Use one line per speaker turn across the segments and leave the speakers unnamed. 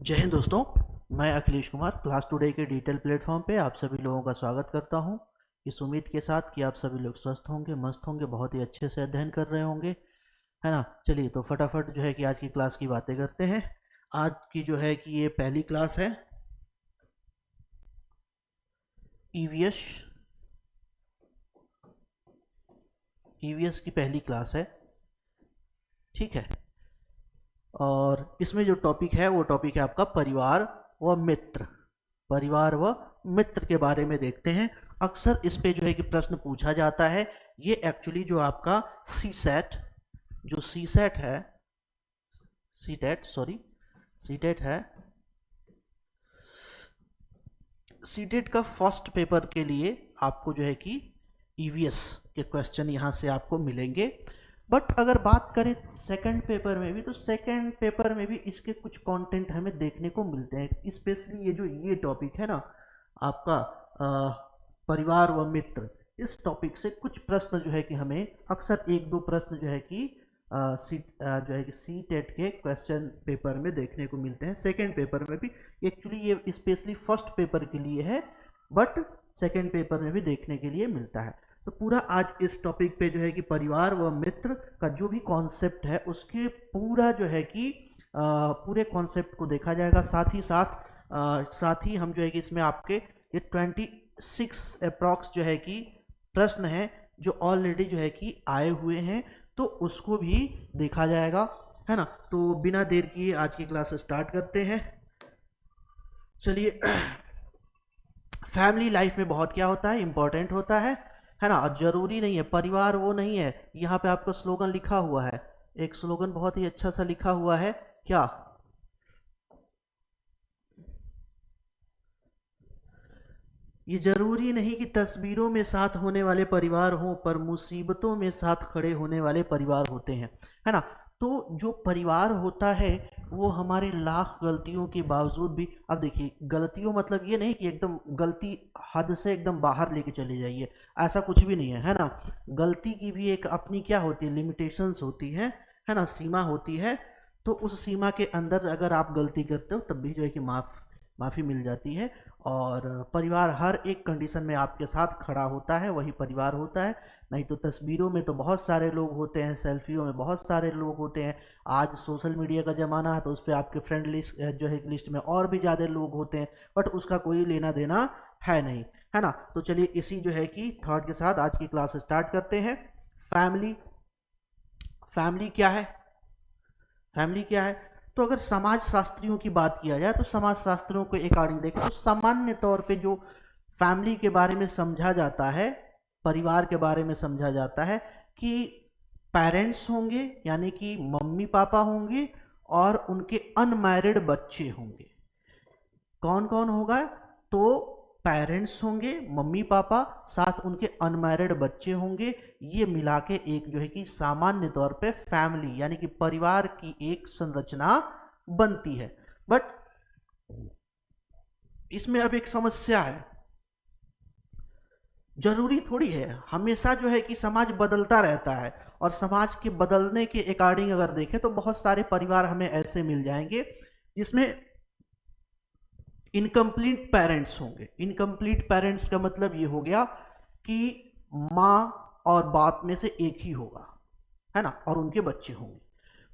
जय हिंद दोस्तों। मैं अखिलेश कुमार क्लास टुडे के डिजिटल प्लेटफॉर्म पे आप सभी लोगों का स्वागत करता हूं। इस उम्मीद के साथ कि आप सभी लोग स्वस्थ होंगे, मस्त होंगे, बहुत ही अच्छे से अध्ययन कर रहे होंगे, है ना। चलिए तो फटाफट जो है कि आज की क्लास की बातें करते हैं। आज की जो है कि ये पहली क्लास है, ईवीएस ईवीएस की पहली क्लास है, ठीक है। और इसमें जो टॉपिक है वो टॉपिक है आपका परिवार व मित्र। परिवार व मित्र के बारे में देखते हैं। अक्सर इस पे जो है कि प्रश्न पूछा जाता है। ये एक्चुअली जो आपका सी सेट जो सी सेट है C TET sorry C TET है, सी टेट का फर्स्ट पेपर के लिए आपको जो है कि ईवीएस के क्वेश्चन यहाँ से आपको मिलेंगे। बट अगर बात करें सेकंड पेपर में भी, तो सेकंड पेपर में भी इसके कुछ कंटेंट हमें देखने को मिलते हैं। स्पेशली ये टॉपिक है ना आपका परिवार व मित्र, इस टॉपिक से कुछ प्रश्न जो है कि हमें अक्सर एक दो प्रश्न जो है कि सी टेट के क्वेश्चन पेपर में देखने को मिलते हैं। सेकंड पेपर में भी एक्चुअली ये स्पेशली फर्स्ट पेपर के लिए है, बट सेकंड पेपर में भी देखने के लिए मिलता है। तो पूरा आज इस टॉपिक पे जो है कि परिवार व मित्र का जो भी कॉन्सेप्ट है उसके पूरा जो है कि पूरे कॉन्सेप्ट को देखा जाएगा। साथ ही हम जो है कि इसमें आपके ये 26 अप्रॉक्स जो है कि प्रश्न है जो ऑलरेडी जो है कि आए हुए हैं, तो उसको भी देखा जाएगा, है ना। तो बिना देर किए आज की क्लास स्टार्ट करते हैं। चलिए, फैमिली लाइफ में बहुत क्या होता है, इंपॉर्टेंट होता है ना। और जरूरी नहीं है परिवार वो नहीं है। यहाँ पे आपका स्लोगन लिखा हुआ है, एक स्लोगन बहुत ही अच्छा सा लिखा हुआ है, क्या? ये जरूरी नहीं कि तस्वीरों में साथ होने वाले परिवार हों, पर मुसीबतों में साथ खड़े होने वाले परिवार होते हैं, है ना। तो जो परिवार होता है वो हमारे लाख गलतियों के बावजूद भी, अब देखिए गलतियों मतलब ये नहीं कि एकदम गलती हद से एकदम बाहर लेके चले जाइए, ऐसा कुछ भी नहीं है ना। गलती की भी एक अपनी क्या होती है, लिमिटेशंस होती है ना, सीमा होती है। तो उस सीमा के अंदर अगर आप गलती करते हो तब भी जो है कि माफ़ी मिल जाती है। और परिवार हर एक कंडीशन में आपके साथ खड़ा होता है, वही परिवार होता है। नहीं तो तस्वीरों में तो बहुत सारे लोग होते हैं, सेल्फियों में बहुत सारे लोग होते हैं। आज सोशल मीडिया का ज़माना है तो उस पर आपके फ्रेंड लिस्ट जो है लिस्ट में और भी ज़्यादा लोग होते हैं, बट उसका कोई लेना देना है नहीं, है ना। तो चलिए इसी जो है कि थॉट के साथ आज की क्लास स्टार्ट करते हैं। फैमिली फैमिली क्या है? फैमिली क्या है? तो अगर समाज शास्त्रियों की बात किया जाए तो समाज शास्त्रियों के अकॉर्डिंग देखें तो सामान्य तौर पे जो फैमिली के बारे में समझा जाता है, परिवार के बारे में समझा जाता है कि पेरेंट्स होंगे, यानी कि मम्मी पापा होंगे और उनके अनमैरिड बच्चे होंगे। कौन कौन होगा? तो पेरेंट्स होंगे, मम्मी पापा, साथ उनके अनमैरिड बच्चे होंगे। ये मिला के एक जो है कि सामान्य तौर पे फैमिली यानी कि परिवार की एक संरचना बनती है। बट इसमें अब एक समस्या है, जरूरी थोड़ी है हमेशा जो है कि समाज बदलता रहता है, और समाज के बदलने के अकॉर्डिंग अगर देखें तो बहुत सारे परिवार हमें ऐसे मिल जाएंगे जिसमें इनकम्प्लीट पेरेंट्स होंगे। इनकम्प्लीट पेरेंट्स का मतलब ये हो गया कि माँ और बाप में से एक ही होगा, है ना, और उनके बच्चे होंगे।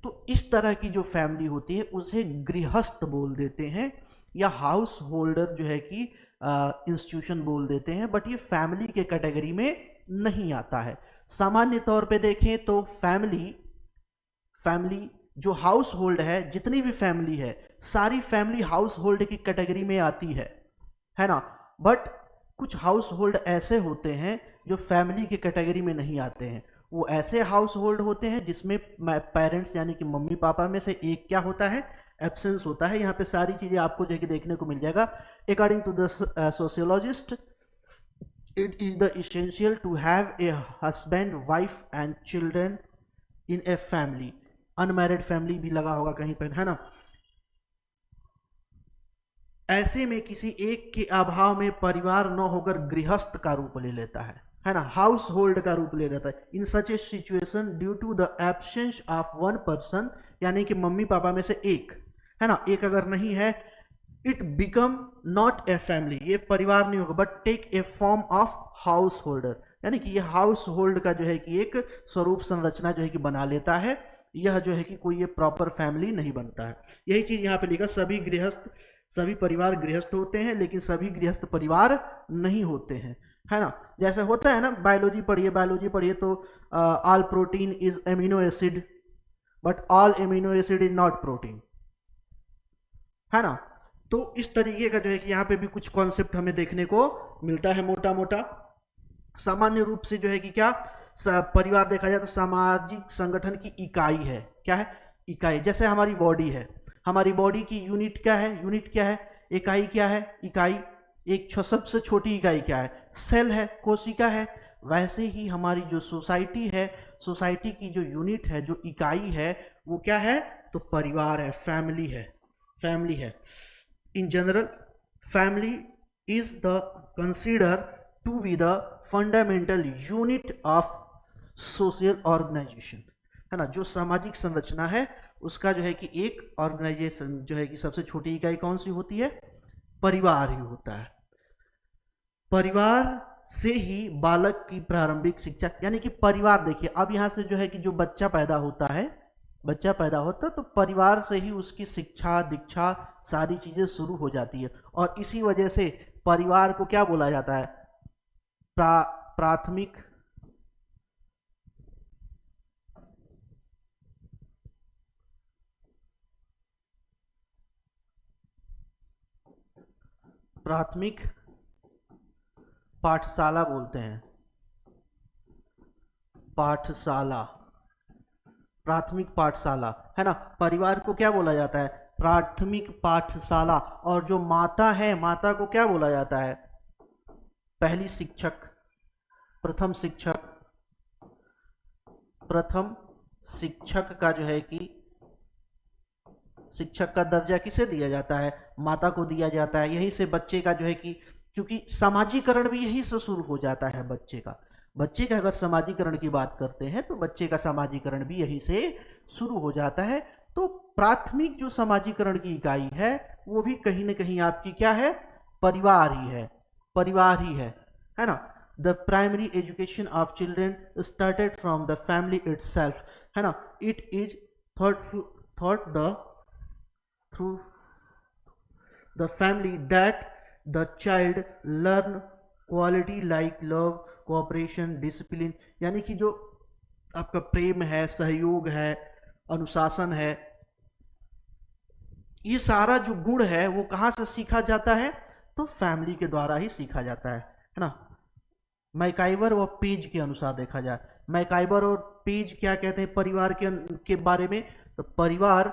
तो इस तरह की जो फैमिली होती है उसे गृहस्थ बोल देते हैं, या हाउस होल्डर जो है कि इंस्टीट्यूशन बोल देते हैं। बट ये फैमिली के कैटेगरी में नहीं आता है। सामान्य तौर पे देखें तो फैमिली फैमिली जो हाउस होल्ड है, जितनी भी फैमिली है सारी फैमिली हाउस होल्ड की कैटेगरी में आती है ना। बट कुछ हाउस होल्ड ऐसे होते हैं जो फैमिली की कैटेगरी में नहीं आते हैं। वो ऐसे हाउस होल्ड होते हैं जिसमें पेरेंट्स यानी कि मम्मी पापा में से एक क्या होता है, एब्सेंस होता है। यहाँ पे सारी चीज़ें आपको जो है कि देखने को मिल जाएगा। According to the sociologist, it is the essential to have a husband, wife and children in a family. Unmarried family भी लगा होगा कहीं पर, है ना। ऐसे में किसी एक के अभाव में परिवार न होकर गृहस्थ का रूप ले लेता है ना, हाउस होल्ड का रूप ले लेता है। In such a situation due to the absence of one person, यानी कि मम्मी पापा में से एक, है ना, एक अगर नहीं है, it become not a family, ये परिवार नहीं होगा, but take a form of house holder, यानी कि ये हाउस होल्ड का जो है कि एक स्वरूप संरचना जो है कि बना लेता है, यह जो है कि कोई ये प्रॉपर फैमिली नहीं बनता है। यही चीज यहाँ पे लिखा, सभी परिवार गृहस्थ होते हैं लेकिन सभी गृहस्थ परिवार नहीं होते हैं, है ना। जैसे होता है ना, बायोलॉजी पढ़िए तो all protein is amino acid but all amino acid is not protein, है ना। तो इस तरीके का जो है कि यहाँ पे भी कुछ कॉन्सेप्ट हमें देखने को मिलता है मोटा मोटा। सामान्य रूप से जो है कि क्या परिवार देखा जाए तो सामाजिक संगठन की इकाई है। क्या है? इकाई। जैसे हमारी बॉडी है, हमारी बॉडी की यूनिट क्या है? इकाई क्या है? इकाई। एक सबसे छोटी इकाई क्या है? सेल है, कोशिका है। वैसे ही हमारी जो सोसाइटी है, सोसाइटी की जो यूनिट है, जो इकाई है, वो क्या है? तो परिवार है, फैमिली है। In general family is the consider to be the fundamental unit of social organization, है ना। जो सामाजिक संरचना है उसका जो है कि एक ऑर्गेनाइजेशन जो है कि सबसे छोटी इकाई कौन सी होती है? परिवार ही होता है। परिवार से ही बालक की प्रारंभिक शिक्षा, यानी कि परिवार, देखिए अब यहाँ से जो है कि जो बच्चा पैदा होता है तो परिवार से ही उसकी शिक्षा दीक्षा सारी चीजें शुरू हो जाती है। और इसी वजह से परिवार को क्या बोला जाता है? प्राथमिक पाठशाला बोलते हैं। प्राथमिक पाठशाला, है ना। परिवार को क्या बोला जाता है? प्राथमिक पाठशाला। और जो माता है, माता को क्या बोला जाता है? पहली शिक्षक, प्रथम शिक्षक का जो है कि शिक्षक का दर्जा किसे दिया जाता है? माता को दिया जाता है। यही से बच्चे का जो है कि, क्योंकि समाजीकरण भी यही से शुरू हो जाता है बच्चे का अगर समाजीकरण की बात करते हैं तो बच्चे का समाजीकरण भी यही से शुरू हो जाता है। तो प्राथमिक जो समाजीकरण की इकाई है वो भी कहीं ना कहीं आपकी क्या है? परिवार ही है ना। The primary education of children started from the family itself, है ना। It is thought through the family that the child learn quality like love, cooperation, discipline, यानी कि जो आपका प्रेम है, सहयोग है, अनुशासन है, ये सारा जो गुण है वो कहाँ से सीखा जाता है? तो फैमिली के द्वारा ही सीखा जाता है ना। मैकाइवर व पेज के अनुसार देखा जाए, मैकाइवर और पेज क्या कहते हैं परिवार के बारे में? तो परिवार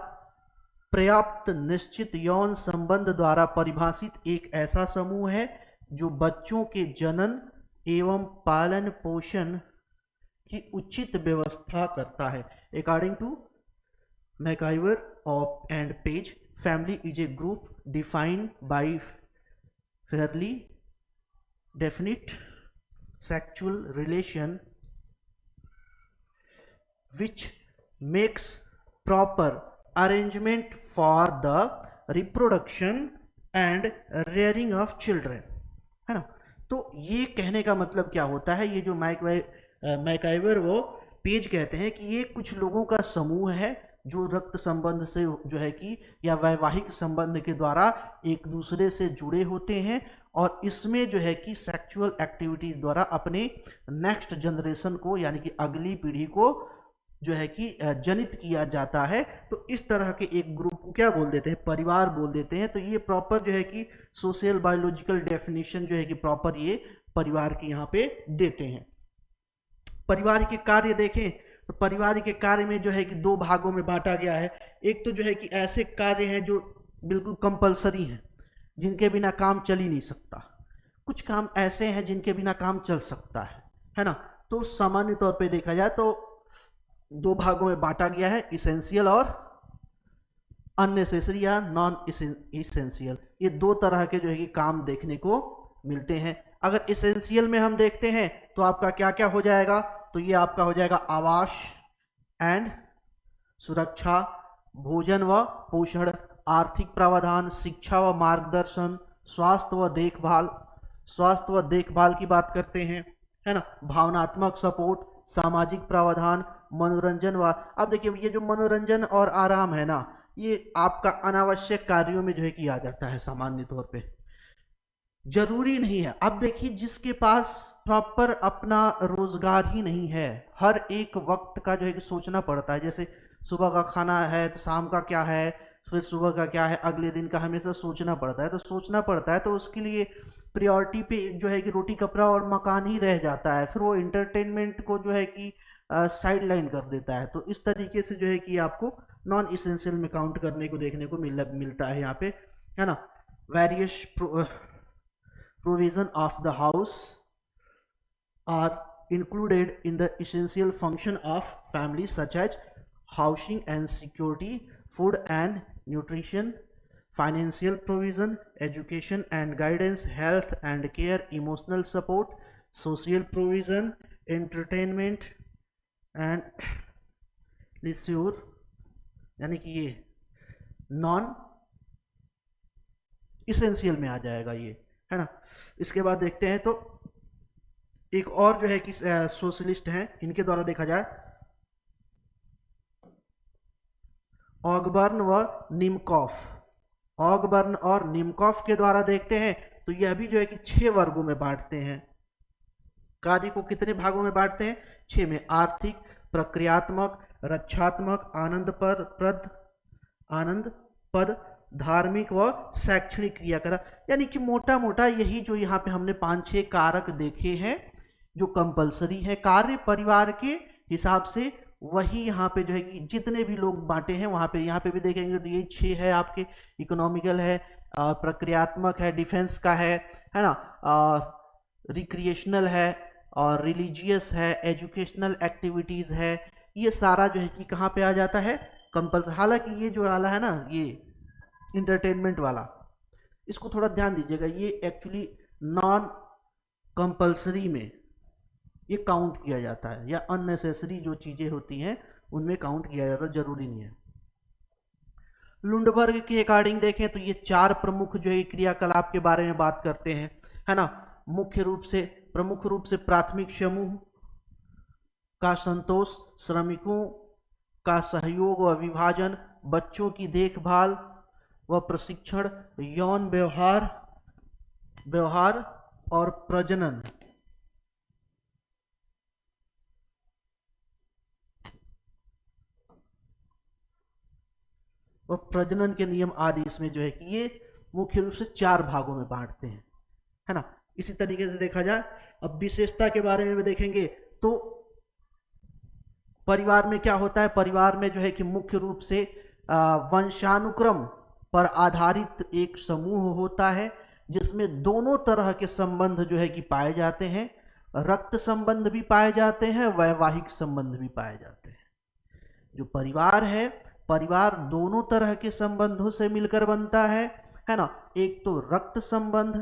पर्याप्त निश्चित यौन संबंध द्वारा परिभाषित एक ऐसा समूह है जो बच्चों के जनन एवं पालन पोषण की उचित व्यवस्था करता है। According to MacIver of and Page, family is a group defined by fairly definite sexual relation which makes proper arrangement for the reproduction and rearing of children, है ना। तो ये कहने का मतलब क्या होता है? ये जो मैकाइवर वो पेज कहते हैं कि ये कुछ लोगों का समूह है जो रक्त संबंध से जो है कि या वैवाहिक संबंध के द्वारा एक दूसरे से जुड़े होते हैं और इसमें जो है कि सेक्सुअल एक्टिविटीज द्वारा अपने नेक्स्ट जनरेशन को, यानी कि अगली पीढ़ी को जो है कि जनित किया जाता है। तो इस तरह के एक ग्रुप को क्या बोल देते हैं? परिवार बोल देते हैं। तो ये प्रॉपर जो है कि सोशल बायोलॉजिकल डेफिनेशन जो है कि प्रॉपर ये परिवार के यहाँ पे देते हैं। परिवार के कार्य देखें तो परिवार के कार्य में जो है कि दो भागों में बांटा गया है। एक तो जो है कि ऐसे कार्य हैं जो बिल्कुल कंपलसरी हैं, जिनके बिना काम चल ही नहीं सकता। कुछ काम ऐसे हैं जिनके बिना काम चल सकता है ना। तो सामान्य तौर पे देखा जाए तो दो भागों में बांटा गया है, इसेंशियल और अननेसेसरी या नॉन इसेंशियल। ये दो तरह के जो है कि काम देखने को मिलते हैं। अगर इसेंशियल में हम देखते हैं तो आपका क्या क्या हो जाएगा? तो ये आपका हो जाएगा आवास एंड सुरक्षा, भोजन व पोषण, आर्थिक प्रावधान, शिक्षा व मार्गदर्शन, स्वास्थ्य व देखभाल की बात करते हैं, है ना, भावनात्मक सपोर्ट, सामाजिक प्रावधान, मनोरंजन व अब देखिए ये जो मनोरंजन और आराम है ना, ये आपका अनावश्यक कार्यों में जो है किया जाता है सामान्य तौर पे, जरूरी नहीं है। अब देखिए जिसके पास प्रॉपर अपना रोजगार ही नहीं है, हर एक वक्त का जो है कि सोचना पड़ता है, जैसे सुबह का खाना है तो शाम का क्या है, फिर सुबह का क्या है, अगले दिन का हमेशा सोचना पड़ता है, तो सोचना पड़ता है तो उसके लिए प्रायोरिटी पे जो है कि रोटी कपड़ा और मकान ही रह जाता है, फिर वो इंटरटेनमेंट को जो है कि साइड लाइन कर देता है। तो इस तरीके से जो है कि आपको नॉन इसेंशियल में काउंट करने को देखने को मिलता है यहाँ पे, है ना। Various provision of the house are included in the essential function of family such as housing and security, food and nutrition, financial provision, education and guidance, health and care, emotional support, social provision, entertainment and leisure, यानी कि ये non essential में आ जाएगा ये, है ना। इसके बाद देखते हैं तो एक और जो है कि सोशलिस्ट हैं, इनके द्वारा देखा जाए ऑगबर्न व निमकॉफ, ऑगबर्न और निमकॉफ के द्वारा देखते हैं तो यह भी जो है कि 6 वर्गों में बांटते हैं। कार्य को कितने भागों में बांटते हैं? 6 में। आर्थिक, प्रक्रियात्मक, रक्षात्मक, आनंदपद, धार्मिक व शैक्षणिक क्रियाकलाप, यानी कि मोटा मोटा यही जो यहाँ पे हमने 5-6 कारक देखे हैं जो कंपलसरी है कार्य परिवार के हिसाब से, वही यहाँ पे जो है कि जितने भी लोग बांटे हैं वहाँ पे, यहाँ पे भी देखेंगे तो ये 6 है आपके, इकोनॉमिकल है, प्रक्रियात्मक है, डिफेंस का है ना, रिक्रिएशनल है और रिलीजियस है, एजुकेशनल एक्टिविटीज है, ये सारा जो है कि कहाँ पे आ जाता है? कंपल्सरी। हालांकि ये जो वाला है ना, ये इंटरटेनमेंट वाला, इसको थोड़ा ध्यान दीजिएगा, ये एक्चुअली नॉन कंपल्सरी में ये काउंट किया जाता है, या अननेसेसरी जो चीजें होती हैं उनमें काउंट किया जाता है, जरूरी नहीं है। लुंडबर्ग के अकॉर्डिंग देखें तो ये 4 प्रमुख जो है क्रियाकलाप के बारे में बात करते हैं, है ना। प्रमुख रूप से प्राथमिक समूह का संतोष, श्रमिकों का सहयोग व विभाजन, बच्चों की देखभाल व प्रशिक्षण, यौन व्यवहार और प्रजनन। और प्रजनन के नियम आदि इसमें जो है कि ये मुख्य रूप से 4 भागों में बांटते हैं, है ना। इसी तरीके से देखा जाए, अब विशेषता के बारे में देखेंगे तो परिवार में क्या होता है? परिवार में जो है कि मुख्य रूप से वंशानुक्रम पर आधारित एक समूह होता है जिसमें दोनों तरह के संबंध जो है कि पाए जाते हैं, रक्त संबंध भी पाए जाते हैं, वैवाहिक संबंध भी पाए जाते हैं। जो परिवार है, परिवार दोनों तरह के संबंधों से मिलकर बनता है ना। एक तो रक्त संबंध,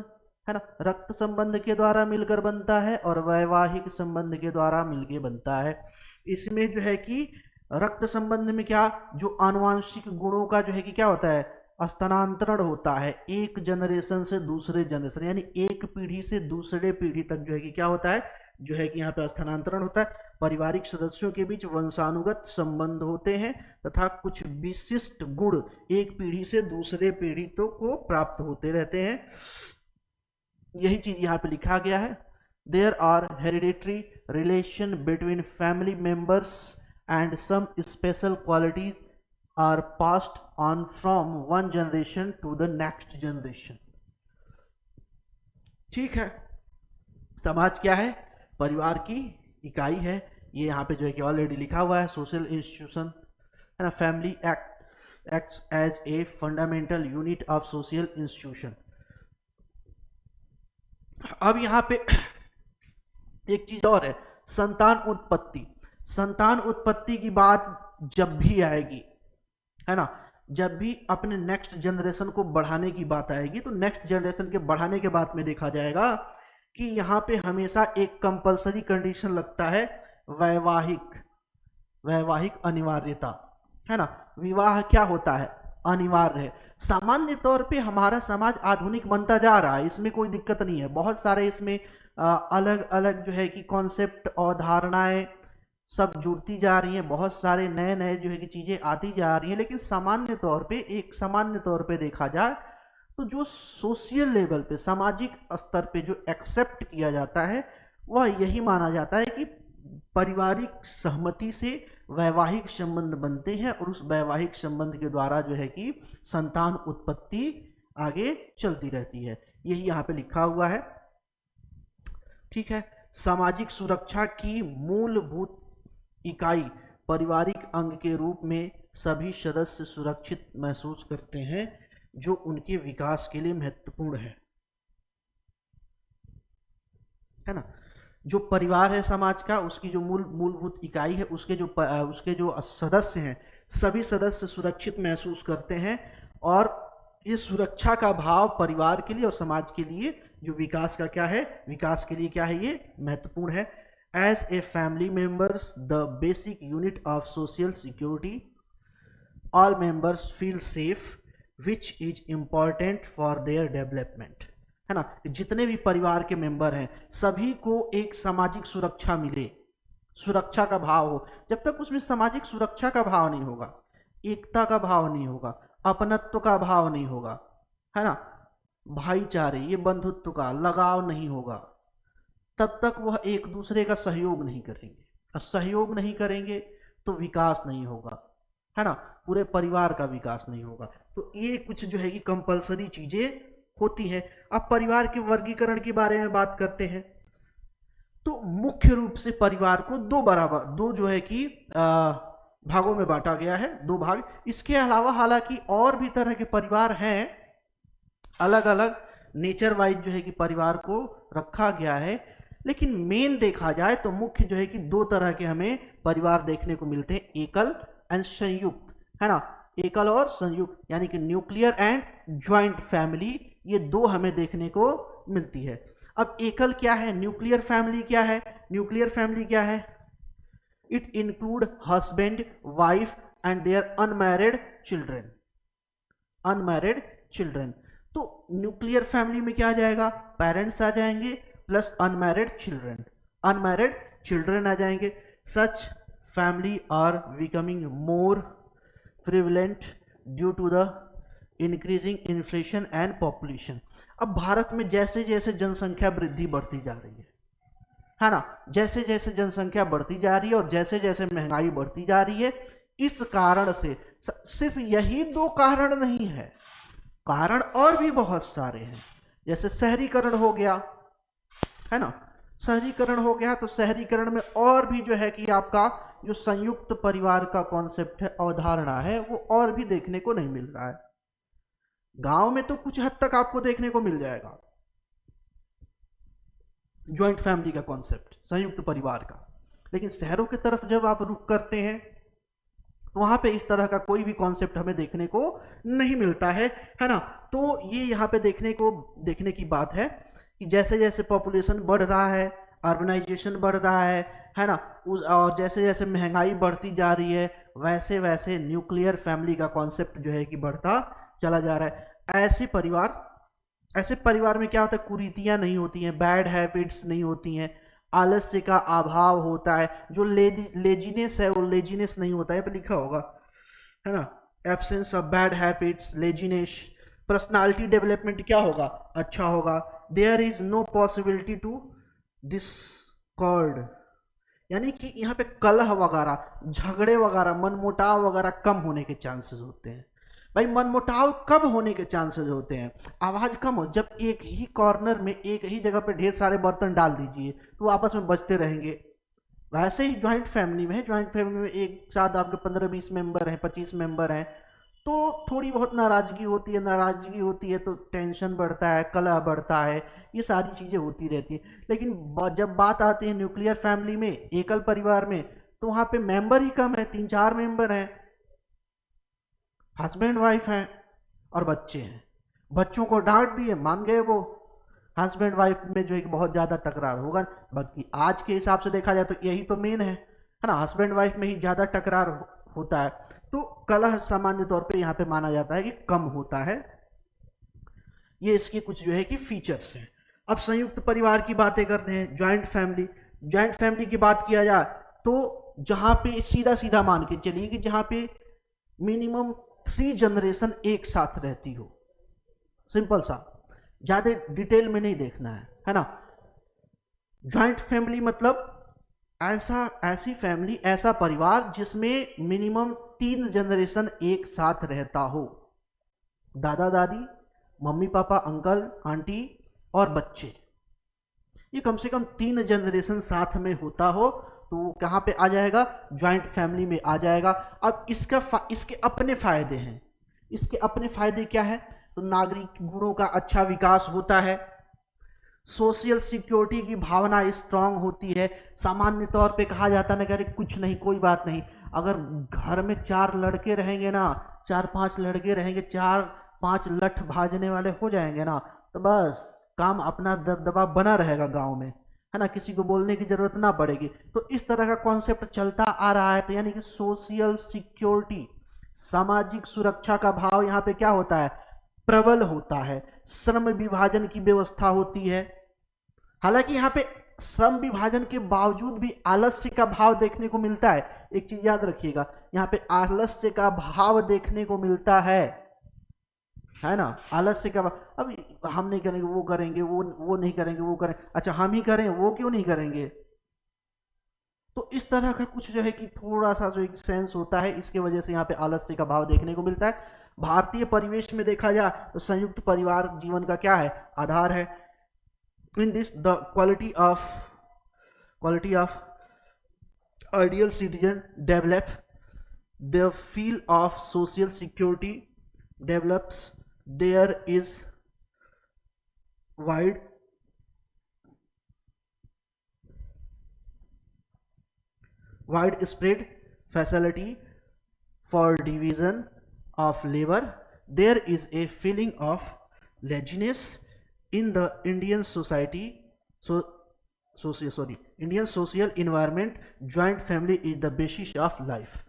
है ना, रक्त संबंध के द्वारा मिलकर बनता है, और वैवाहिक संबंध के द्वारा मिलकर बनता है। इसमें जो है कि रक्त संबंध में क्या, जो आनुवांशिक गुणों का जो है कि क्या होता है? स्थानांतरण होता है, एक जनरेशन से दूसरे जनरेशन, यानी एक पीढ़ी से दूसरे पीढ़ी तक जो है कि क्या होता है, जो है कि यहाँ पे स्थानांतरण होता है। पारिवारिक सदस्यों के बीच वंशानुगत संबंध होते हैं तथा कुछ विशिष्ट गुण एक पीढ़ी से दूसरे पीढ़ी तो को प्राप्त होते रहते हैं। यही चीज यहाँ पे लिखा गया है। There are hereditary relation between family members and some special qualities are passed on from one generation to the next generation. ठीक है, समाज क्या है? परिवार की इकाई है। ये यहाँ पे जो है कि ऑलरेडी लिखा हुआ है, सोशल इंस्टीट्यूशन, है ना। Family acts as a fundamental unit of social institution. अब यहाँ पे एक चीज और है, संतान उत्पत्ति। संतान उत्पत्ति की बात जब भी आएगी, है ना, जब भी अपने नेक्स्ट जनरेशन को बढ़ाने की बात आएगी, तो नेक्स्ट जनरेशन के बढ़ाने के बाद में देखा जाएगा कि यहाँ पे हमेशा एक कंपलसरी कंडीशन लगता है, वैवाहिक अनिवार्यता, है ना। विवाह क्या होता है? अनिवार्य है। सामान्य तौर पे हमारा समाज आधुनिक बनता जा रहा है, इसमें कोई दिक्कत नहीं है। बहुत सारे इसमें अलग अलग जो है कि कॉन्सेप्ट और धारणाएं सब जुड़ती जा रही हैं, बहुत सारे नए नए जो है कि चीज़ें आती जा रही हैं। लेकिन सामान्य तौर पे देखा जाए तो जो सोशल लेवल पे, सामाजिक स्तर पे जो एक्सेप्ट किया जाता है वह यही माना जाता है कि पारिवारिक सहमति से वैवाहिक संबंध बनते हैं और उस वैवाहिक संबंध के द्वारा जो है कि संतान उत्पत्ति आगे चलती रहती है। यही यहाँ पे लिखा हुआ है। ठीक है। सामाजिक सुरक्षा की मूलभूत इकाई पारिवारिक अंग के रूप में सभी सदस्य सुरक्षित महसूस करते हैं, जो उनके विकास के लिए महत्वपूर्ण है ना। जो परिवार है समाज का, उसकी जो मूलभूत इकाई है, उसके जो सदस्य हैं, सभी सदस्य सुरक्षित महसूस करते हैं और इस सुरक्षा का भाव परिवार के लिए और समाज के लिए जो विकास के लिए क्या है, ये महत्वपूर्ण है। As a family members the basic unit of social security, all members feel safe which is important for their development, है ना। जितने भी परिवार के मेंबर हैं सभी को एक सामाजिक सुरक्षा मिले, सुरक्षा का भाव हो। जब तक उसमें सामाजिक सुरक्षा का भाव नहीं होगा, एकता का भाव नहीं होगा, अपनत्व का भाव नहीं होगा, है ना, भाईचारे, ये बंधुत्व का लगाव नहीं होगा, तब तक वह एक दूसरे का सहयोग नहीं करेंगे। और सहयोग नहीं करेंगे तो विकास नहीं होगा, है ना, पूरे परिवार का विकास नहीं होगा। तो ये कुछ जो है कि कंपलसरी चीजें होती हैं। अब परिवार के वर्गीकरण के बारे में बात करते हैं। तो मुख्य रूप से परिवार को दो जो है कि भागों में बांटा गया है, 2 भाग। इसके अलावा हालांकि और भी तरह के परिवार हैं, अलग अलग नेचर वाइज जो है कि परिवार को रखा गया है। लेकिन मेन देखा जाए तो मुख्य जो है कि 2 तरह के हमें परिवार देखने को मिलते हैं, एकल एंड संयुक्त, है ना। एकल और संयुक्त यानी कि न्यूक्लियर एंड ज्वाइंट फैमिली, ये 2 हमें देखने को मिलती है। अब एकल क्या है, न्यूक्लियर फैमिली क्या है? न्यूक्लियर फैमिली क्या है? It include husband, wife and their unmarried children. Unmarried children, तो न्यूक्लियर फैमिली में क्या आ जाएगा? पेरेंट्स आ जाएंगे plus unmarried children, unmarried children आ जाएंगे। Such family are becoming more prevalent due to the increasing inflation and population. अब भारत में जैसे जैसे जनसंख्या वृद्धि बढ़ती जा रही है ना, जैसे जैसे जनसंख्या बढ़ती जा रही है और जैसे जैसे महंगाई बढ़ती जा रही है, इस कारण से सिर्फ यही 2 कारण नहीं है, कारण और भी बहुत सारे हैं। जैसे शहरीकरण हो गया, है ना, शहरीकरण हो गया तो शहरीकरण में और भी जो है कि आपका जो संयुक्त परिवार का कॉन्सेप्ट है, अवधारणा है, वो और भी देखने को नहीं मिल रहा है। गांव में तो कुछ हद तक आपको देखने को मिल जाएगा ज्वाइंट फैमिली का कॉन्सेप्ट, संयुक्त परिवार का, लेकिन शहरों की तरफ जब आप रुख करते हैं तो वहां पे इस तरह का कोई भी कॉन्सेप्ट हमें देखने को नहीं मिलता है ना। तो ये यहाँ पे देखने की बात है कि जैसे जैसे पॉपुलेशन बढ़ रहा है, अर्बनाइजेशन बढ़ रहा है ना, और जैसे जैसे महंगाई बढ़ती जा रही है, वैसे वैसे न्यूक्लियर फैमिली का कॉन्सेप्ट जो है कि बढ़ता चला जा रहा है। ऐसे परिवार में क्या होता है? कुरीतियां नहीं होती हैं, बैड हैबिट्स नहीं होती हैं, आलस्य का अभाव होता है, जो लेजीनेस है वो लेजीनेस नहीं होता है, पे लिखा होगा, है ना, absence of bad habits, laziness. Personality development क्या होगा? अच्छा होगा। There is no possibility to discord, यानी कि यहाँ पे कलह वगैरह, झगड़े वगैरह, मनमुटाव वगैरह कम होने के चांसेस होते हैं। भाई मनमुटाव कब होने के चांसेस होते हैं? आवाज कम हो, जब एक ही कॉर्नर में एक ही जगह पे ढेर सारे बर्तन डाल दीजिए तो आपस में बजते रहेंगे। वैसे ही ज्वाइंट फैमिली में है, ज्वाइंट फैमिली में एक साथ आपके 15-20 मेंबर हैं, 25 मेंबर हैं, तो थोड़ी बहुत नाराजगी होती है तो टेंशन बढ़ता है, कलह बढ़ता है, ये सारी चीजें होती रहती हैं। लेकिन जब बात आती है न्यूक्लियर फैमिली में, एकल परिवार में, तो वहां पे मेंबर ही कम है, 3-4 मेंबर हैं, हस्बैंड वाइफ हैं और बच्चे हैं। बच्चों को डांट दिए, मान गए वो। हस्बैंड वाइफ में जो है बहुत ज्यादा टकरार होगा, बाकी आज के हिसाब से देखा जाए तो यही तो मेन है ना, हस्बैंड वाइफ में ही ज्यादा टकरार होता है, तो कलह सामान्य तौर पे यहाँ पे माना जाता है कि कम होता है। ये इसके कुछ जो है कि फीचर्स हैं। अब संयुक्त परिवार की बातें करते हैं, ज्वाइंट फैमिली। ज्वाइंट फैमिली की बात किया जाए तो जहां पे सीधा सीधा मान के चलिए कि जहां पे मिनिमम 3 जनरेशन एक साथ रहती हो, सिंपल सा, ज्यादा डिटेल में नहीं देखना है ना। ज्वाइंट फैमिली मतलब ऐसी फैमिली, ऐसा परिवार जिसमें मिनिमम 3 जनरेशन एक साथ रहता हो, दादा दादी, मम्मी पापा, अंकल आंटी और बच्चे, ये कम से कम 3 जनरेशन साथ में होता हो तो वो कहाँ पे आ जाएगा, ज्वाइंट फैमिली में आ जाएगा। अब इसके अपने फायदे हैं। इसके अपने फायदे क्या है, तो नागरिक गुणों का अच्छा विकास होता है, सोशल सिक्योरिटी की भावना स्ट्रांग होती है। सामान्य तौर पे कहा जाता है ना, कुछ नहीं कोई बात नहीं, अगर घर में 4 लड़के रहेंगे ना, 4-5 लड़के रहेंगे, 4-5 लठ भाजने वाले हो जाएंगे ना, तो बस काम अपना दबदबा बना रहेगा गांव में, है ना, किसी को बोलने की जरूरत ना पड़ेगी। तो इस तरह का कॉन्सेप्ट चलता आ रहा है। तो यानी कि सोशल सिक्योरिटी, सामाजिक सुरक्षा का भाव यहाँ पे क्या होता है, प्रबल होता है। श्रम विभाजन की व्यवस्था होती है। हालांकि यहाँ पे श्रम विभाजन के बावजूद भी आलस्य का भाव देखने को मिलता है। एक चीज याद रखिएगा, यहाँ पे आलस्य का भाव देखने को मिलता है ना, आलस्य का भाव। अब हम नहीं करेंगे, वो करेंगे, वो नहीं करेंगे, वो करें, अच्छा हम ही करें, वो क्यों नहीं करेंगे। तो इस तरह का कुछ जो है कि थोड़ा सा जो एक सेंस होता है, इसके वजह से यहाँ पे आलस्य का भाव देखने को मिलता है। भारतीय परिवेश में देखा जाए तो संयुक्त परिवार जीवन का क्या है, आधार है। In this the quality of ideal citizen develop, the feel of social security develops, there is widespread facility for division of labor, there is a feeling of laziness in the Indian society, Indian social environment. Joint family is the basis of life.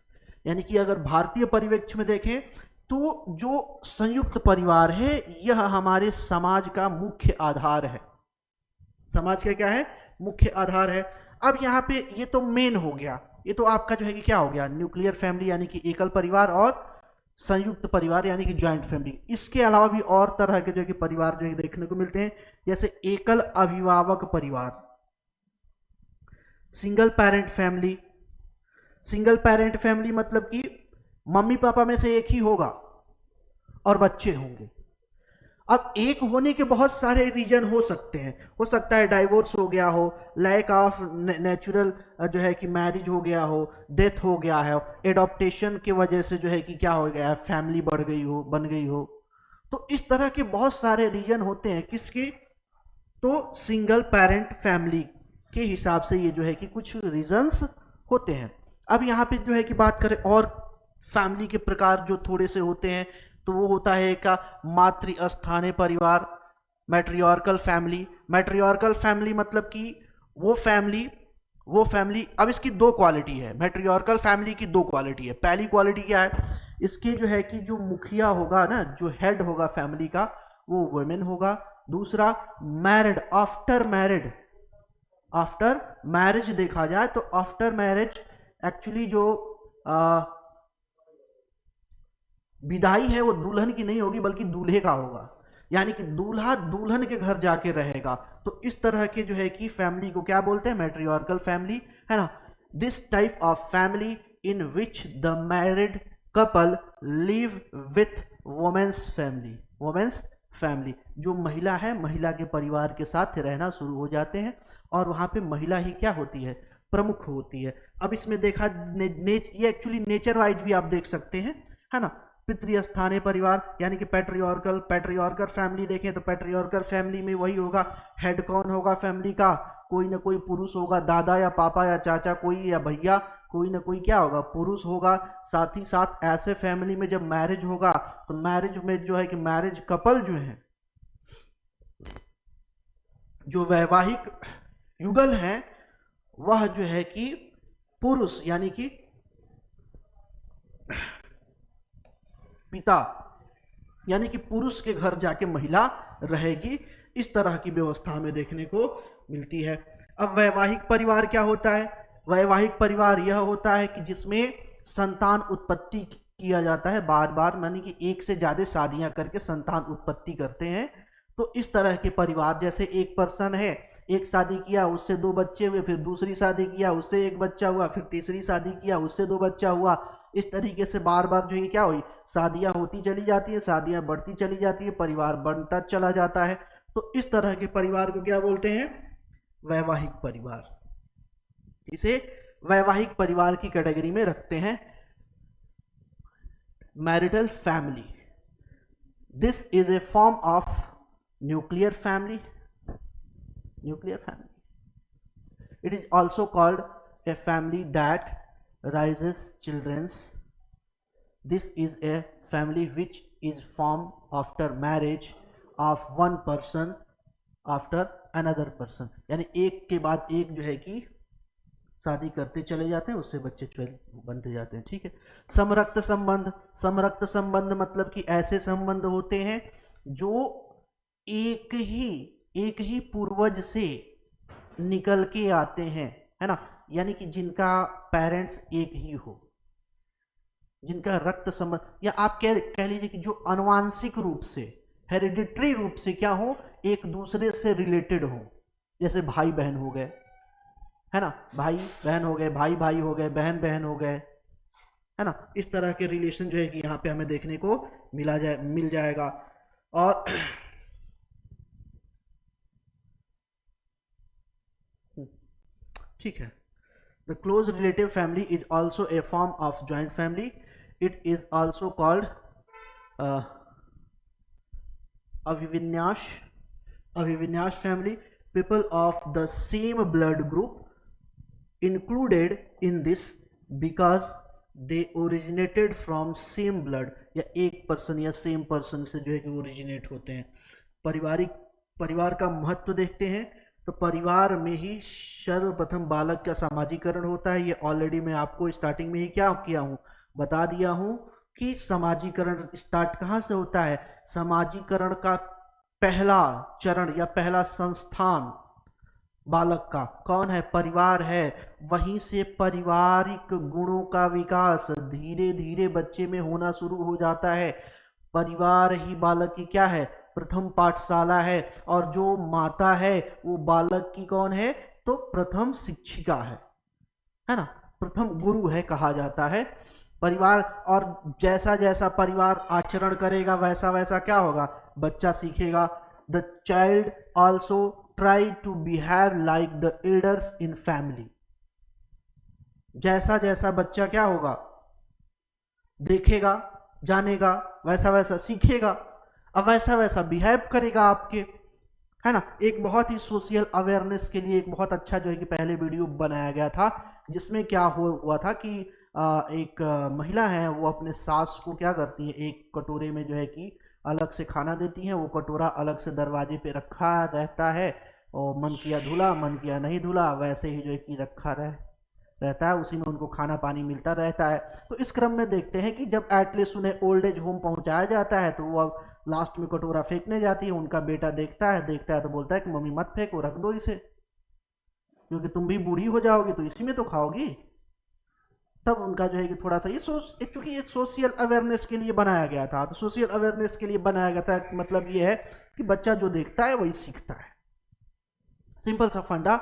यानी कि अगर भारतीय परिवेश में देखें तो जो संयुक्त परिवार है यह हमारे समाज का मुख्य आधार है। समाज का क्या है, मुख्य आधार है। अब यहाँ पे ये तो मेन हो गया, ये तो आपका जो है कि क्या हो गया, न्यूक्लियर फैमिली यानी कि एकल परिवार, और संयुक्त परिवार यानी कि ज्वाइंट फैमिली। इसके अलावा भी और तरह के जो है कि परिवार जो है देखने को मिलते हैं, जैसे एकल अभिभावक परिवार, single parent family. Single parent family मतलब कि मम्मी पापा में से एक ही होगा और बच्चे होंगे। अब एक होने के बहुत सारे रीजन हो सकते हैं, हो सकता है डाइवोर्स हो गया हो, लैक ऑफ नेचुरल जो है कि मैरिज हो गया हो, डेथ हो गया है, एडॉप्टेशन के वजह से जो है कि क्या हो गया है, फैमिली बढ़ गई हो, बन गई हो। तो इस तरह के बहुत सारे रीजन होते हैं किसके, तो सिंगल पेरेंट फैमिली के हिसाब से ये जो है कि कुछ रीजंस होते हैं। अब यहाँ पे जो है कि बात करें और फैमिली के प्रकार जो थोड़े से होते हैं, तो वो होता है का मातृस्थानीय परिवार, मैट्रियार्कल फैमिली। मैट्रियार्कल फैमिली मतलब कि वो फैमिली, अब इसकी 2 क्वालिटी है, मैट्रियार्कल फैमिली की 2 क्वालिटी है। पहली क्वालिटी क्या है, इसके जो है कि जो मुखिया होगा ना, जो हेड होगा फैमिली का, वो वुमेन होगा। दूसरा मैरिड, आफ्टर मैरिज देखा जाए तो आफ्टर मैरिज एक्चुअली जो विदाई है वो दुल्हन की नहीं होगी बल्कि दूल्हे का होगा, यानी कि दूल्हा दुल्हन के घर जाके रहेगा। तो इस तरह के जो है कि फैमिली को क्या बोलते हैं, मैट्रियार्कल फैमिली, है ना। This type of family in which the married couple live with women's family, जो महिला है, महिला के परिवार के साथ रहना शुरू हो जाते हैं और वहां पे महिला ही क्या होती है, प्रमुख होती है। अब इसमें देखा ये एक्चुअली नेचर वाइज भी आप देख सकते हैं, है ना। पितृस्थानीय परिवार यानी कि पैट्रियार्कल फैमिली देखें तो पैट्रियार्कल फैमिली में वही होगा, हेड कौन होगा फैमिली का, कोई ना कोई पुरुष होगा, दादा या पापा या चाचा कोई या भैया, कोई ना कोई क्या होगा, पुरुष होगा। साथ ही साथ ऐसे फैमिली में जब मैरिज होगा तो मैरिज में जो है कि मैरिज कपल जो है, जो वैवाहिक युगल है, वह जो है कि पुरुष यानी कि पिता यानी कि पुरुष के घर जाके महिला रहेगी, इस तरह की व्यवस्था हमें देखने को मिलती है। अब वैवाहिक परिवार क्या होता है? वैवाहिक परिवार यह होता है कि जिसमें संतान उत्पत्ति किया जाता है बार बार, मानी कि एक से ज्यादा शादियां करके संतान उत्पत्ति करते हैं। तो इस तरह के परिवार, जैसे एक पर्सन है, एक शादी किया उससे 2 बच्चे हुए, फिर दूसरी शादी किया उससे 1 बच्चा हुआ, फिर तीसरी शादी किया उससे 2 बच्चा हुआ, इस तरीके से बार बार जो है क्या हुई, शादियां होती चली जाती है, शादियां बढ़ती चली जाती है, परिवार बढ़ता चला जाता है। तो इस तरह के परिवार को क्या बोलते हैं? वैवाहिक परिवार। इसे वैवाहिक परिवार की कैटेगरी में रखते हैं। Marital family, this is a form of nuclear family. Nuclear family, it is also called a family that raises children's. This is a family which is formed after marriage of one person after another person, यानी एक के बाद एक जो है कि शादी करते चले जाते हैं, उससे बच्चे बनते जाते हैं। ठीक है। समरक्त संबंध, समरक्त संबंध मतलब कि ऐसे संबंध होते हैं जो एक ही पूर्वज से निकल के आते हैं, है ना, यानी कि जिनका पेरेंट्स एक ही हो, जिनका रक्त संबंध, या आप कह लीजिए कि जो अनुवांशिक रूप से, हेरिडिटरी रूप से क्या हो, एक दूसरे से रिलेटेड हो। जैसे भाई बहन हो गए, है ना, भाई बहन हो गए, भाई भाई हो गए, बहन बहन हो गए, है ना। इस तरह के रिलेशन जो है कि यहाँ पे हमें देखने को मिल जाएगा। और ठीक है, the close relative family is also a form of joint family. It is also called avivinyash family. People of the same blood group included in this because they originated from same blood, या एक person या same person से जो है कि originate होते हैं। परिवार का महत्व देखते हैं तो परिवार में ही सर्वप्रथम बालक का सामाजिकरण होता है। ये ऑलरेडी मैं आपको स्टार्टिंग में ही क्या किया हूँ, बता दिया हूँ कि सामाजिकरण स्टार्ट कहाँ से होता है। सामाजिकरण का पहला चरण या पहला संस्थान बालक का कौन है? परिवार है। वहीं से पारिवारिक गुणों का विकास धीरे धीरे बच्चे में होना शुरू हो जाता है। परिवार ही बालक की क्या है? प्रथम पाठशाला है। और जो माता है वो बालक की कौन है? तो प्रथम शिक्षिका है ना, प्रथम गुरु है कहा जाता है परिवार। और जैसा जैसा परिवार आचरण करेगा वैसा वैसा क्या होगा, बच्चा सीखेगा। The child also try to behave like the elders in family. जैसा जैसा बच्चा क्या होगा, देखेगा, जानेगा, वैसा वैसा सीखेगा, अब वैसा वैसा बिहेव करेगा आपके, है ना। एक बहुत ही सोशल अवेयरनेस के लिए एक बहुत अच्छा जो है कि पहले वीडियो बनाया गया था, जिसमें क्या हुआ था कि एक महिला है, वो अपने सास को क्या करती है, एक कटोरे में जो है कि अलग से खाना देती है। वो कटोरा अलग से दरवाजे पे रखा रहता है, और मन किया धुला, मन किया नहीं धुला, वैसे ही जो है कि रखा रहता है, उसी में उनको खाना पानी मिलता रहता है। तो इस क्रम में देखते हैं कि जब एटलीस्ट उन्हें ओल्ड एज होम पहुंचाया जाता है तो वो अब लास्ट में कटोरा फेंकने जाती है। उनका बेटा देखता है तो बोलता है कि मम्मी मत फेंको, रख दो इसे, क्योंकि तुम भी बूढ़ी हो जाओगी तो इसी में तो खाओगी। तब उनका जो है कि थोड़ा सा ये चूंकि ये सोशल अवेयरनेस के लिए बनाया गया था, तो सोशल अवेयरनेस के लिए बनाया गया था, मतलब ये है कि बच्चा जो देखता है वही सीखता है। सिंपल सा फंडा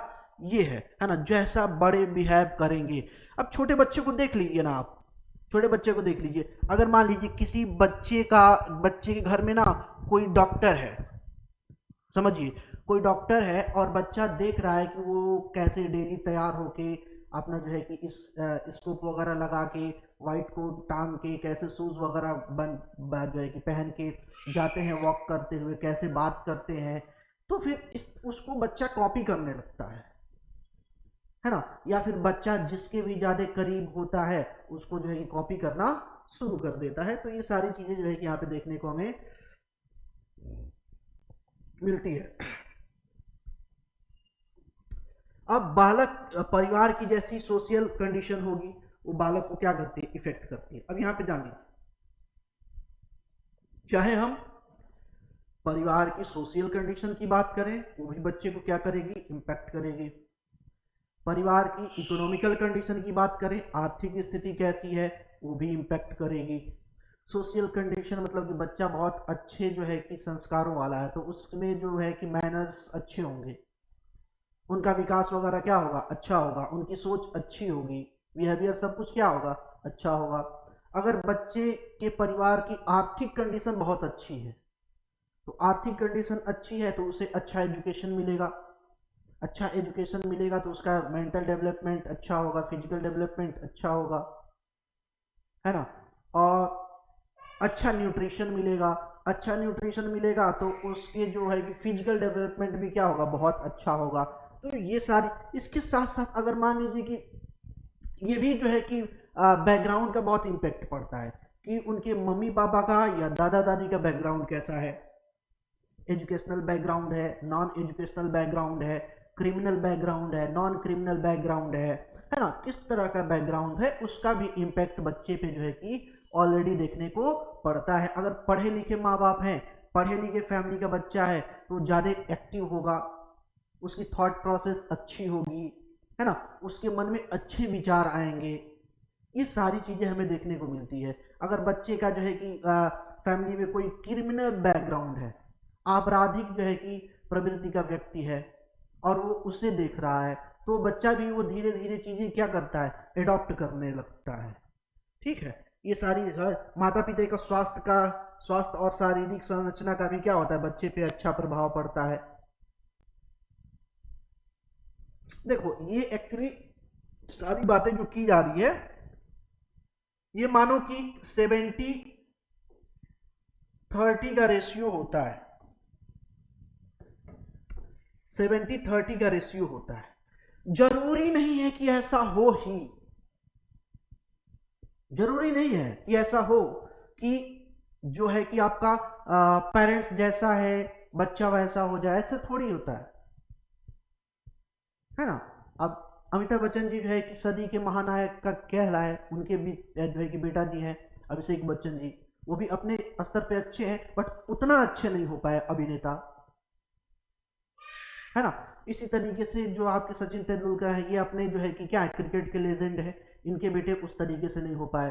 ये है ना। जैसा बड़े बिहेव करेंगे, अब छोटे बच्चे को देख लीजिए ना, आप छोटे बच्चे को देख लीजिए। अगर मान लीजिए किसी बच्चे के घर में ना कोई डॉक्टर है, समझिए कोई डॉक्टर है, और बच्चा देख रहा है कि वो कैसे डेली तैयार होके अपना जो है कि इस स्कोप वगैरह लगा के, वाइट कोट टांग के, कैसे शूज वगैरह जो है कि पहन के जाते हैं वॉक करते हुए, कैसे बात करते हैं, तो फिर उसको बच्चा कॉपी करने लगता है ना। या फिर बच्चा जिसके भी ज्यादा करीब होता है उसको जो है कि कॉपी करना शुरू कर देता है। तो ये सारी चीजें जो है कि यहाँ पे देखने को हमें मिलती है। अब बालक परिवार की जैसी सोशल कंडीशन होगी, वो बालक को क्या करती है, इफेक्ट करती है। अब यहाँ पे जानिए, चाहे हम परिवार की सोशल कंडीशन की बात करें, वो भी बच्चे को क्या करेगी, इम्पैक्ट करेगी। परिवार की इकोनॉमिकल कंडीशन की बात करें, आर्थिक स्थिति कैसी है, वो भी इम्पैक्ट करेगी। सोशल कंडीशन मतलब कि बच्चा बहुत अच्छे जो है कि संस्कारों वाला है, तो उसमें जो है कि मैनर्स अच्छे होंगे, उनका विकास वगैरह क्या होगा, अच्छा होगा, उनकी सोच अच्छी होगी, बिहेवियर सब कुछ क्या होगा, अच्छा होगा। अगर बच्चे के परिवार की आर्थिक कंडीशन बहुत अच्छी है, तो आर्थिक कंडीशन अच्छी है तो उसे अच्छा एजुकेशन मिलेगा, अच्छा एजुकेशन मिलेगा तो उसका मेंटल डेवलपमेंट अच्छा होगा, फिजिकल डेवलपमेंट अच्छा होगा, है ना। और अच्छा न्यूट्रिशन मिलेगा, अच्छा न्यूट्रिशन मिलेगा तो उसके जो है कि फिजिकल डेवलपमेंट भी क्या होगा, बहुत अच्छा होगा। तो ये सारी, इसके साथ साथ अगर मान लीजिए कि ये भी जो है कि बैकग्राउंड का बहुत इम्पेक्ट पड़ता है कि उनके मम्मी पापा का या दादा दादी का बैकग्राउंड कैसा है, एजुकेशनल बैकग्राउंड है, नॉन एजुकेशनल बैकग्राउंड है, क्रिमिनल बैकग्राउंड है, नॉन क्रिमिनल बैकग्राउंड है ना, किस तरह का बैकग्राउंड है, उसका भी इम्पैक्ट बच्चे पे जो है कि ऑलरेडी देखने को पड़ता है। अगर पढ़े लिखे माँ बाप हैं, पढ़े लिखे फैमिली का बच्चा है तो ज़्यादा एक्टिव होगा, उसकी थॉट प्रोसेस अच्छी होगी, है ना, उसके मन में अच्छे विचार आएंगे। ये सारी चीज़ें हमें देखने को मिलती है। अगर बच्चे का जो है कि फैमिली में कोई क्रिमिनल बैकग्राउंड है, आपराधिक जो है कि प्रवृत्ति का व्यक्ति है और वो उसे देख रहा है, तो बच्चा भी वो धीरे धीरे चीज़ें क्या करता है, एडॉप्ट करने लगता है। ठीक है, ये सारी माता पिता का स्वास्थ्य और शारीरिक संरचना का भी क्या होता है, बच्चे पे अच्छा प्रभाव पड़ता है। देखो ये एक्चुअली सारी बातें जो की जा रही है, ये मानो कि 70-30 का रेशियो होता है, 70-30 का रेशियो होता है। जरूरी नहीं है कि ऐसा हो ही, जरूरी नहीं है कि ऐसा हो कि जो है कि आपका पेरेंट्स जैसा है बच्चा वैसा हो जाए, ऐसे थोड़ी होता है ना। अब अमिताभ बच्चन जी जो है कि सदी के महानायक का कहलाए, उनके भी जो है कि बेटा जी हैं अभिषेक बच्चन जी, वो भी अपने स्तर पे अच्छे हैं बट उतना अच्छे नहीं हो पाए अभिनेता, है ना। इसी तरीके से जो आपके सचिन तेंदुलकर है, ये अपने जो है कि क्या है, क्रिकेट के लेजेंड है, इनके बेटे उस तरीके से नहीं हो पाए।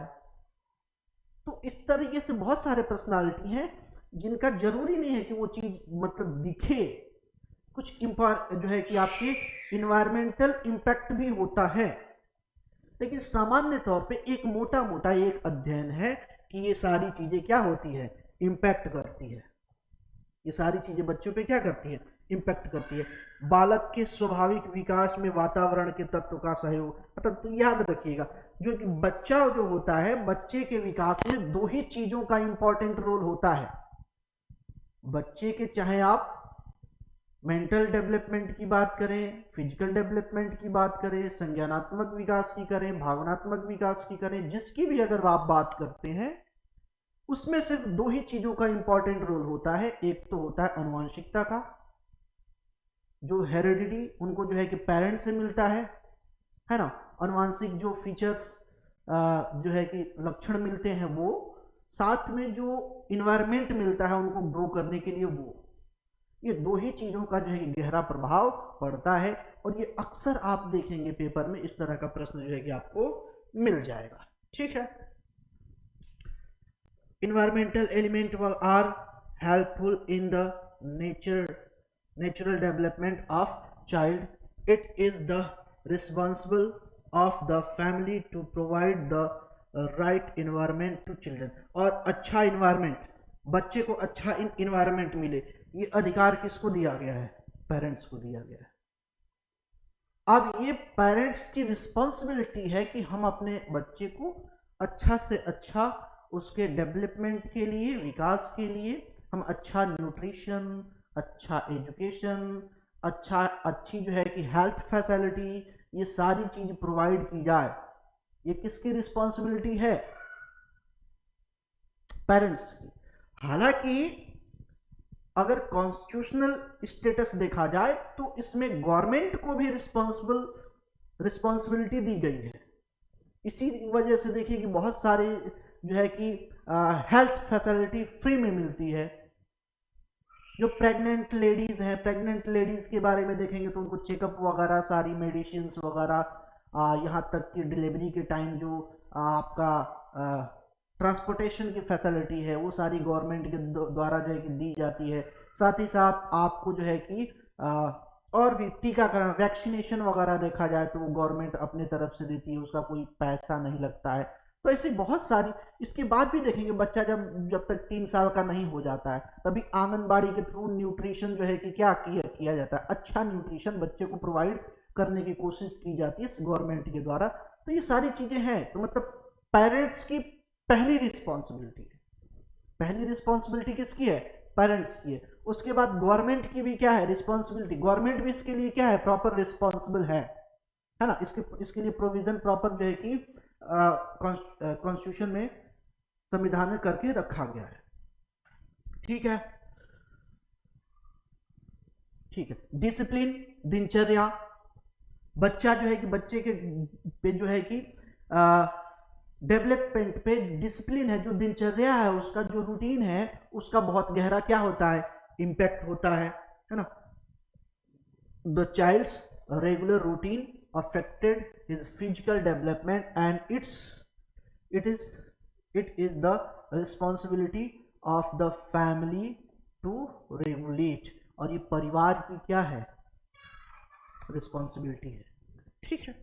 तो इस तरीके से बहुत सारे पर्सनालिटी हैं जिनका जरूरी नहीं है कि वो चीज मतलब दिखे। कुछ जो है कि आपके इन्वायरमेंटल इम्पैक्ट भी होता है, लेकिन सामान्य तौर पे एक मोटा मोटा एक अध्ययन है कि ये सारी चीजें क्या होती है, इम्पैक्ट करती है। ये सारी चीजें बच्चों पे क्या करती है, इम्पैक्ट करती है। बालक के स्वाभाविक विकास में वातावरण के तत्व का सहयोग, मतलब तो याद रखिएगा, जो कि बच्चा जो होता है, बच्चे के विकास में दो ही चीजों का इंपॉर्टेंट रोल होता है। बच्चे के चाहे आप मेंटल डेवलपमेंट की बात करें, फिजिकल डेवलपमेंट की बात करें, संज्ञानात्मक विकास की करें, भावनात्मक विकास की करें, जिसकी भी अगर आप बात करते हैं, उसमें सिर्फ दो ही चीजों का इंपॉर्टेंट रोल होता है। एक तो होता है आनुवंशिकता का, जो हेरिडिटी उनको जो है कि पेरेंट्स से मिलता है ना, आनुवंशिक जो फीचर्स जो है कि लक्षण मिलते हैं वो, साथ में जो इन्वायरमेंट मिलता है उनको ग्रो करने के लिए, वो ये दो ही चीजों का जो है गहरा प्रभाव पड़ता है। और ये अक्सर आप देखेंगे पेपर में इस तरह का प्रश्न जो है कि आपको मिल जाएगा। ठीक है, environmental element are helpful in the natural development of child. It is the responsible of the family to provide the right environment to children. और अच्छा environment, बच्चे को अच्छा environment मिले, ये अधिकार किसको दिया गया है, पेरेंट्स को दिया गया है। अब ये पेरेंट्स की रिस्पॉन्सिबिलिटी है कि हम अपने बच्चे को अच्छा से अच्छा, उसके डेवलपमेंट के लिए, विकास के लिए हम अच्छा न्यूट्रिशन, अच्छा एजुकेशन, अच्छी जो है कि हेल्थ फैसिलिटी, ये सारी चीज प्रोवाइड की जाए। ये किसकी रिस्पॉन्सिबिलिटी है, पेरेंट्स की। हालांकि अगर कॉन्स्टिट्यूशनल स्टेटस देखा जाए तो इसमें गवर्नमेंट को भी रिस्पॉन्सिबिलिटी दी गई है, इसी वजह से देखिए कि बहुत सारे जो है कि हेल्थ फैसिलिटी फ्री में मिलती है। जो प्रेग्नेंट लेडीज हैं, प्रेग्नेंट लेडीज के बारे में देखेंगे तो उनको चेकअप वगैरह, सारी मेडिसिन वगैरह, यहाँ तक कि डिलीवरी के टाइम जो आपका ट्रांसपोर्टेशन की फैसिलिटी है वो सारी गवर्नमेंट के द्वारा जो है कि दी जाती है। साथ ही साथ आपको जो है कि और भी टीकाकरण, वैक्सीनेशन वगैरह देखा जाए तो वो गवर्नमेंट अपने तरफ से देती है, उसका कोई पैसा नहीं लगता है। तो ऐसे बहुत सारी, इसके बाद भी देखेंगे बच्चा जब तक 3 साल का नहीं हो जाता है तभी आंगनबाड़ी के थ्रू न्यूट्रिशन जो है कि क्या किया जाता है, अच्छा न्यूट्रिशन बच्चे को प्रोवाइड करने की कोशिश की जाती है गवर्नमेंट के द्वारा। तो ये सारी चीजें हैं। तो मतलब पेरेंट्स की पहली रिस्पॉन्सिबिलिटी है, पहली रिस्पॉन्सिबिलिटी किसकी है? पेरेंट्स की है। उसके बाद गवर्नमेंट की भी क्या है रिस्पॉन्सिबिलिटी, गवर्नमेंट भी इसके लिए क्या है, प्रॉपर रिस्पॉन्सिबल है ना। इसके लिए प्रोविजन प्रॉपर जो है कि कॉन्स्टिट्यूशन में, संविधान में करके रखा गया है। ठीक है, ठीक है। डिसिप्लिन, दिनचर्या, बच्चा जो है कि बच्चे के पे जो है कि डेवलपमेंट पे डिसिप्लिन है, जो दिनचर्या है उसका, जो रूटीन है उसका बहुत गहरा क्या होता है, इम्पैक्ट होता है ना। The child's regular routine affected his physical development and it is the responsibility of the family to regulate, और ये परिवार की क्या है, रिस्पॉन्सिबिलिटी है। ठीक है।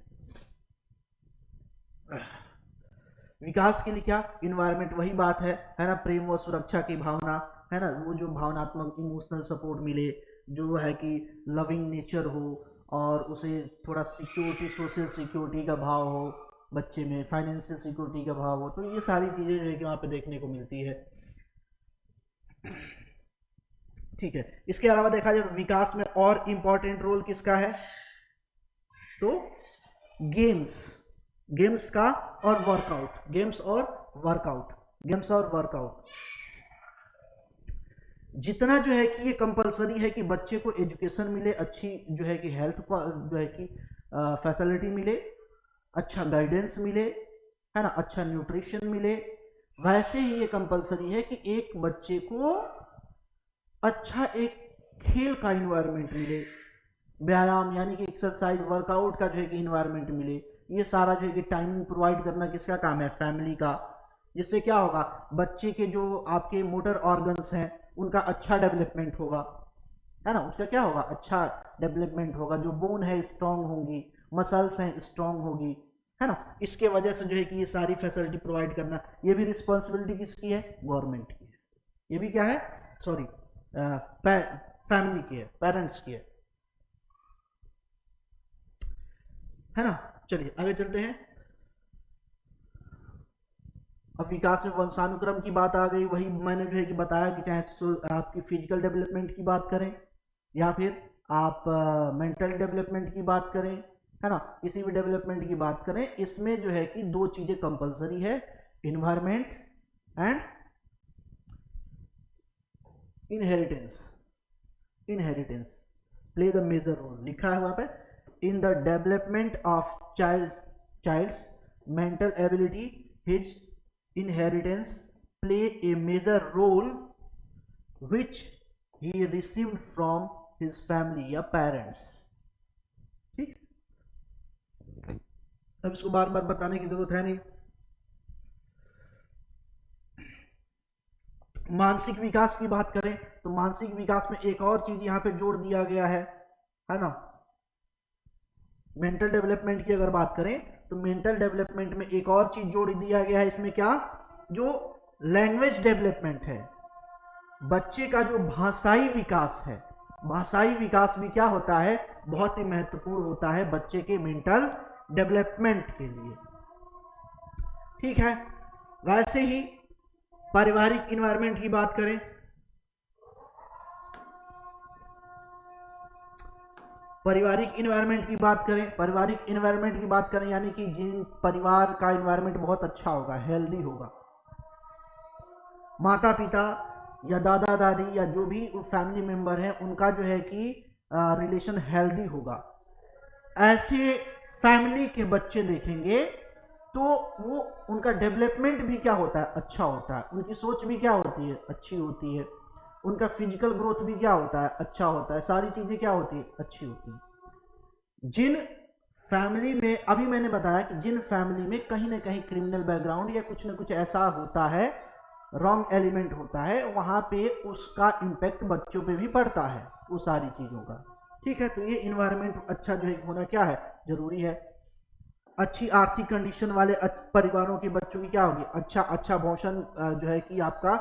विकास के लिए क्या, इन्वायरमेंट, वही बात है ना, प्रेम व सुरक्षा की भावना है ना, वो जो भावनात्मक इमोशनल सपोर्ट मिले, जो है कि लविंग नेचर हो, और उसे थोड़ा सिक्योरिटी, सोशल सिक्योरिटी का भाव हो बच्चे में, फाइनेंशियल सिक्योरिटी का भाव हो। तो ये सारी चीजें जो है कि वहां पे देखने को मिलती है। ठीक है। इसके अलावा देखा जाए तो विकास में और इंपॉर्टेंट रोल किसका है, तो गेम्स का और वर्कआउट, गेम्स और वर्कआउट जितना जो है कि ये कंपलसरी है कि बच्चे को एजुकेशन मिले, अच्छी जो है कि हेल्थ जो है कि फैसिलिटी मिले, अच्छा गाइडेंस मिले, है ना, अच्छा न्यूट्रिशन मिले। वैसे ही ये कंपलसरी है कि एक बच्चे को अच्छा एक खेल का इन्वायरमेंट मिले, व्यायाम यानी कि एक्सरसाइज, वर्कआउट का जो है कि इन्वायरमेंट मिले। ये सारा जो है कि टाइमिंग प्रोवाइड करना किसका काम है, फैमिली का। जिससे क्या होगा, बच्चे के जो आपके मोटर ऑर्गन्स हैं उनका अच्छा डेवलपमेंट होगा, है ना, उसका क्या होगा, अच्छा डेवलपमेंट होगा। जो बोन है स्ट्रांग होंगी, मसल्स हैं स्ट्रांग होगी, है ना। इसके वजह से जो है कि ये सारी फैसिलिटी प्रोवाइड करना, ये भी रिस्पॉन्सिबिलिटी किसकी है, गवर्नमेंट की है। ये भी क्या है, सॉरी, फैमिली की है, पेरेंट्स की है ना। चलिए आगे चलते हैं। अब विकास में वंशानुक्रम की बात आ गई। वही मैंने जो है कि बताया कि चाहे आपकी फिजिकल डेवलपमेंट की बात करें या फिर आप मेंटल डेवलपमेंट की बात करें, है ना, किसी भी डेवलपमेंट की बात करें, इसमें जो है कि 2 चीजें कंपलसरी है, environment and inheritance play the major role. लिखा है वहां पे, in the development of child's mental ability, his inheritance play a major role which he received from his family या parents। ठीक, अब इसको बार बार बताने की जरूरत है नहीं। मानसिक विकास की बात करें तो मानसिक विकास में एक और चीज यहां पे जोड़ दिया गया है ना। मेंटल डेवलपमेंट की अगर बात करें तो मेंटल डेवलपमेंट में एक और चीज जोड़ दिया गया है इसमें, क्या, जो लैंग्वेज डेवलपमेंट है, बच्चे का जो भाषाई विकास है, भाषाई विकास भी क्या होता है, बहुत ही महत्वपूर्ण होता है बच्चे के मेंटल डेवलपमेंट के लिए। ठीक है। वैसे ही पारिवारिक इन्वायरमेंट की बात करें, पारिवारिक इन्वायरमेंट की बात करें यानी कि जिन परिवार का इन्वायरमेंट बहुत अच्छा होगा, हेल्दी होगा, माता पिता या दादा दादी या जो भी फैमिली मेंबर हैं उनका जो है कि रिलेशन हेल्दी होगा, ऐसे फैमिली के बच्चे देखेंगे तो वो उनका डेवलपमेंट भी क्या होता है, अच्छा होता है, उनकी सोच भी क्या होती है, अच्छी होती है, उनका फिजिकल ग्रोथ भी क्या होता है, अच्छा होता है, सारी चीज़ें क्या होती है, अच्छी होती है। जिन फैमिली में, अभी मैंने बताया कि जिन फैमिली में कहीं ना कहीं क्रिमिनल बैकग्राउंड या कुछ ना कुछ ऐसा होता है, रॉन्ग एलिमेंट होता है, वहाँ पे उसका इम्पैक्ट बच्चों पे भी पड़ता है वो सारी चीज़ों का। ठीक है, तो ये इन्वायरमेंट अच्छा जो है होना क्या है, जरूरी है। अच्छी आर्थिक कंडीशन वाले परिवारों के बच्चों की क्या होगी, अच्छा अच्छा भोजन जो है कि आपका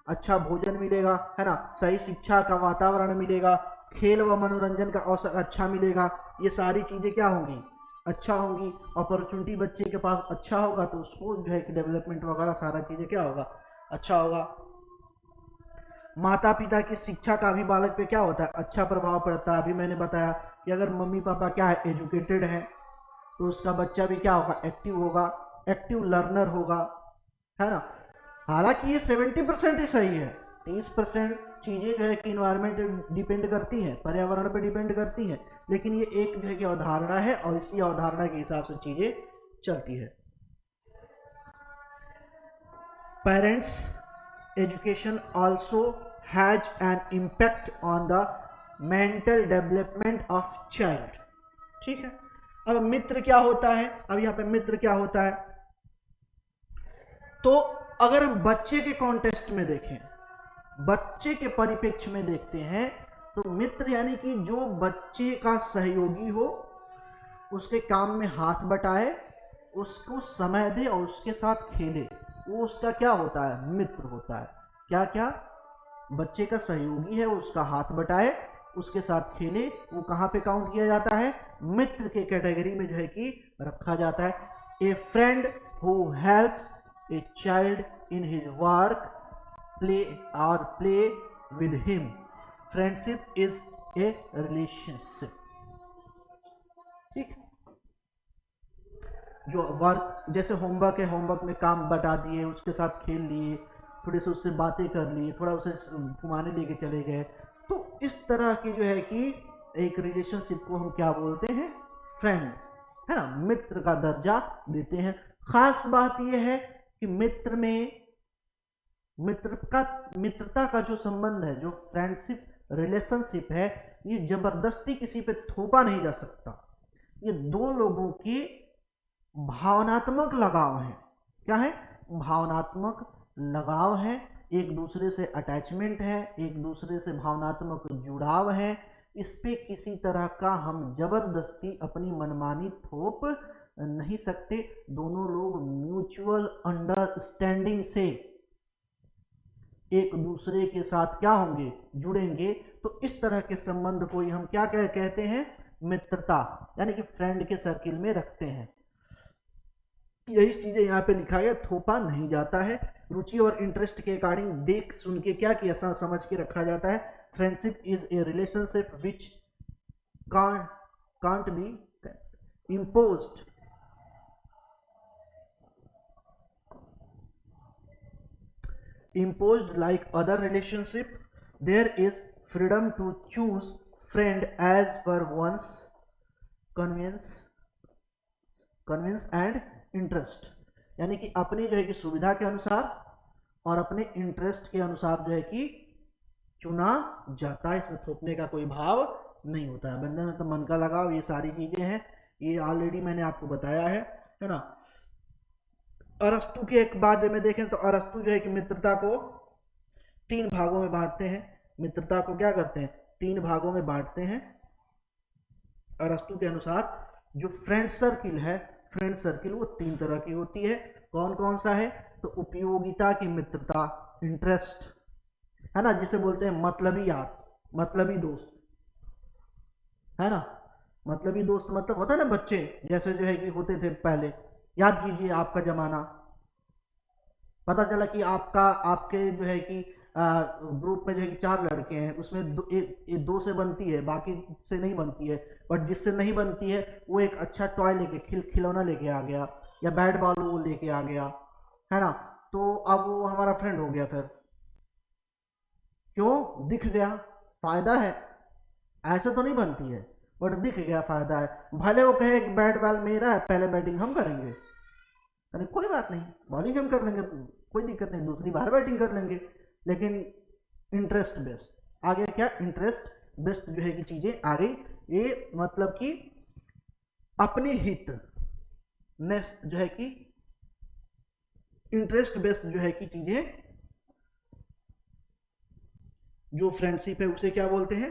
अच्छा भोजन मिलेगा, है ना, सही शिक्षा का वातावरण मिलेगा, खेल व मनोरंजन का अवसर अच्छा मिलेगा, ये सारी चीज़ें क्या होंगी, अच्छा होंगी। अपॉर्चुनिटी बच्चे के पास अच्छा होगा तो उसको जो है कि डेवलपमेंट वगैरह सारा चीज़ें क्या होगा, अच्छा होगा। माता पिता की शिक्षा का भी बालक पे क्या होता है, अच्छा प्रभाव पड़ता है। अभी मैंने बताया कि अगर मम्मी पापा क्या है, एजुकेटेड है, तो उसका बच्चा भी क्या होगा, एक्टिव होगा, एक्टिव लर्नर होगा, है ना। हालांकि ये 70% ही सही है, 30% चीज़ें जो है कि इन्वायरमेंट डिपेंड करती हैं, पर्यावरण पे डिपेंड करती हैं, लेकिन ये एक जो है कि अवधारणा है और इसी अवधारणा के हिसाब से चीज़ें चलती है। Parents education also has an impact on the mental development of child. ठीक है, अब मित्र क्या होता है, अब यहाँ पे मित्र क्या होता है, तो अगर हम बच्चे के कॉन्टेक्स्ट में देखें, बच्चे के परिप्रेक्ष्य में देखते हैं, तो मित्र यानी कि जो बच्चे का सहयोगी हो, उसके काम में हाथ बटाए, उसको समय दे और उसके साथ खेले, वो उसका क्या होता है, मित्र होता है। क्या क्या, बच्चे का सहयोगी है, उसका हाथ बटाए, उसके साथ खेले, वो कहाँ पे काउंट किया जाता है, मित्र के कैटेगरी में जो है कि रखा जाता है। A friend who helps a child in his work, play और play with him. Friendship is a relationship. ठीक, जो वर्क, जैसे होमवर्क है, होमवर्क में काम बटा दिए, उसके साथ खेल लिए, थोड़े से उससे बातें कर ली, थोड़ा उसे घुमाने लेके चले गए, तो इस तरह की जो है कि एक रिलेशनशिप को हम क्या बोलते हैं, फ्रेंड, है ना, मित्र का दर्जा देते हैं। खास बात यह है कि मित्र में मित्रता का जो संबंध है, जो फ्रेंडशिप रिलेशनशिप है, ये जबरदस्ती किसी पे थोपा नहीं जा सकता। ये दो लोगों की भावनात्मक लगाव है। क्या है, भावनात्मक लगाव है, एक दूसरे से अटैचमेंट है, एक दूसरे से भावनात्मक जुड़ाव है। इस पे किसी तरह का हम जबरदस्ती अपनी मनमानी थोप नहीं सकते। दोनों लोग म्यूचुअल अंडरस्टैंडिंग से एक दूसरे के साथ क्या होंगे, जुड़ेंगे। तो इस तरह के संबंध को हम क्या कहते हैं, मित्रता, यानी कि फ्रेंड के सर्किल में रखते हैं। यही चीजें यहाँ पे लिखा गया, थोपा नहीं जाता है, रुचि और इंटरेस्ट के अकॉर्डिंग देख सुन के क्या किया, समझ के रखा जाता है। Friendship is a relationship which can't be imposed like other relationship. There is freedom to choose friend as per one's convenience and interest, यानी कि अपनी जो है कि सुविधा के अनुसार और अपने इंटरेस्ट के अनुसार जो है कि चुना जाता है। इसमें थोपने का कोई भाव नहीं होता है। बंधन में तो मन का लगाव, ये सारी चीजें हैं, ये ऑलरेडी मैंने आपको बताया है ना। अरस्तु के एक बारे में देखें तो अरस्तु जो है कि मित्रता को 3 भागों में बांटते हैं। मित्रता को क्या करते हैं, 3 भागों में बांटते हैं। अरस्तु के अनुसार जो फ्रेंड सर्किल है, फ्रेंड सर्किल वो 3 तरह की होती है। कौन कौन सा है, तो उपयोगिता की मित्रता, इंटरेस्ट, है ना, जिसे बोलते हैं मतलबी यार, मतलबी दोस्त, है ना। मतलबी दोस्त मतलब होता है ना, बच्चे जैसे जो है कि होते थे पहले, याद कीजिए आपका जमाना, पता चला कि आपके जो है कि ग्रुप में जो है कि 4 लड़के हैं, उसमें 2 से बनती है, बाकी से नहीं बनती है। बट जिससे नहीं बनती है वो एक अच्छा टॉय लेके, खिलौना लेके आ गया, या बैट बॉल वो लेके आ गया, है ना, तो अब वो हमारा फ्रेंड हो गया। फिर क्यों, दिख गया, फायदा है, ऐसे तो नहीं बनती है, बट दिख गया, फायदा है। भले वो कहे बैट बॉल मेरा है, पहले बैटिंग हम करेंगे, अरे कोई बात नहीं, बॉलिंग हम कर लेंगे, कोई दिक्कत नहीं, दूसरी बार बैटिंग कर लेंगे, लेकिन इंटरेस्ट बेस्ड आ गया। क्या इंटरेस्ट बेस्ड जो है कि चीजें आ गई, ये मतलब कि अपने हित नेस्ट जो है कि इंटरेस्ट बेस्ड जो है कि चीजें, जो फ्रेंडशिप है उसे क्या बोलते हैं,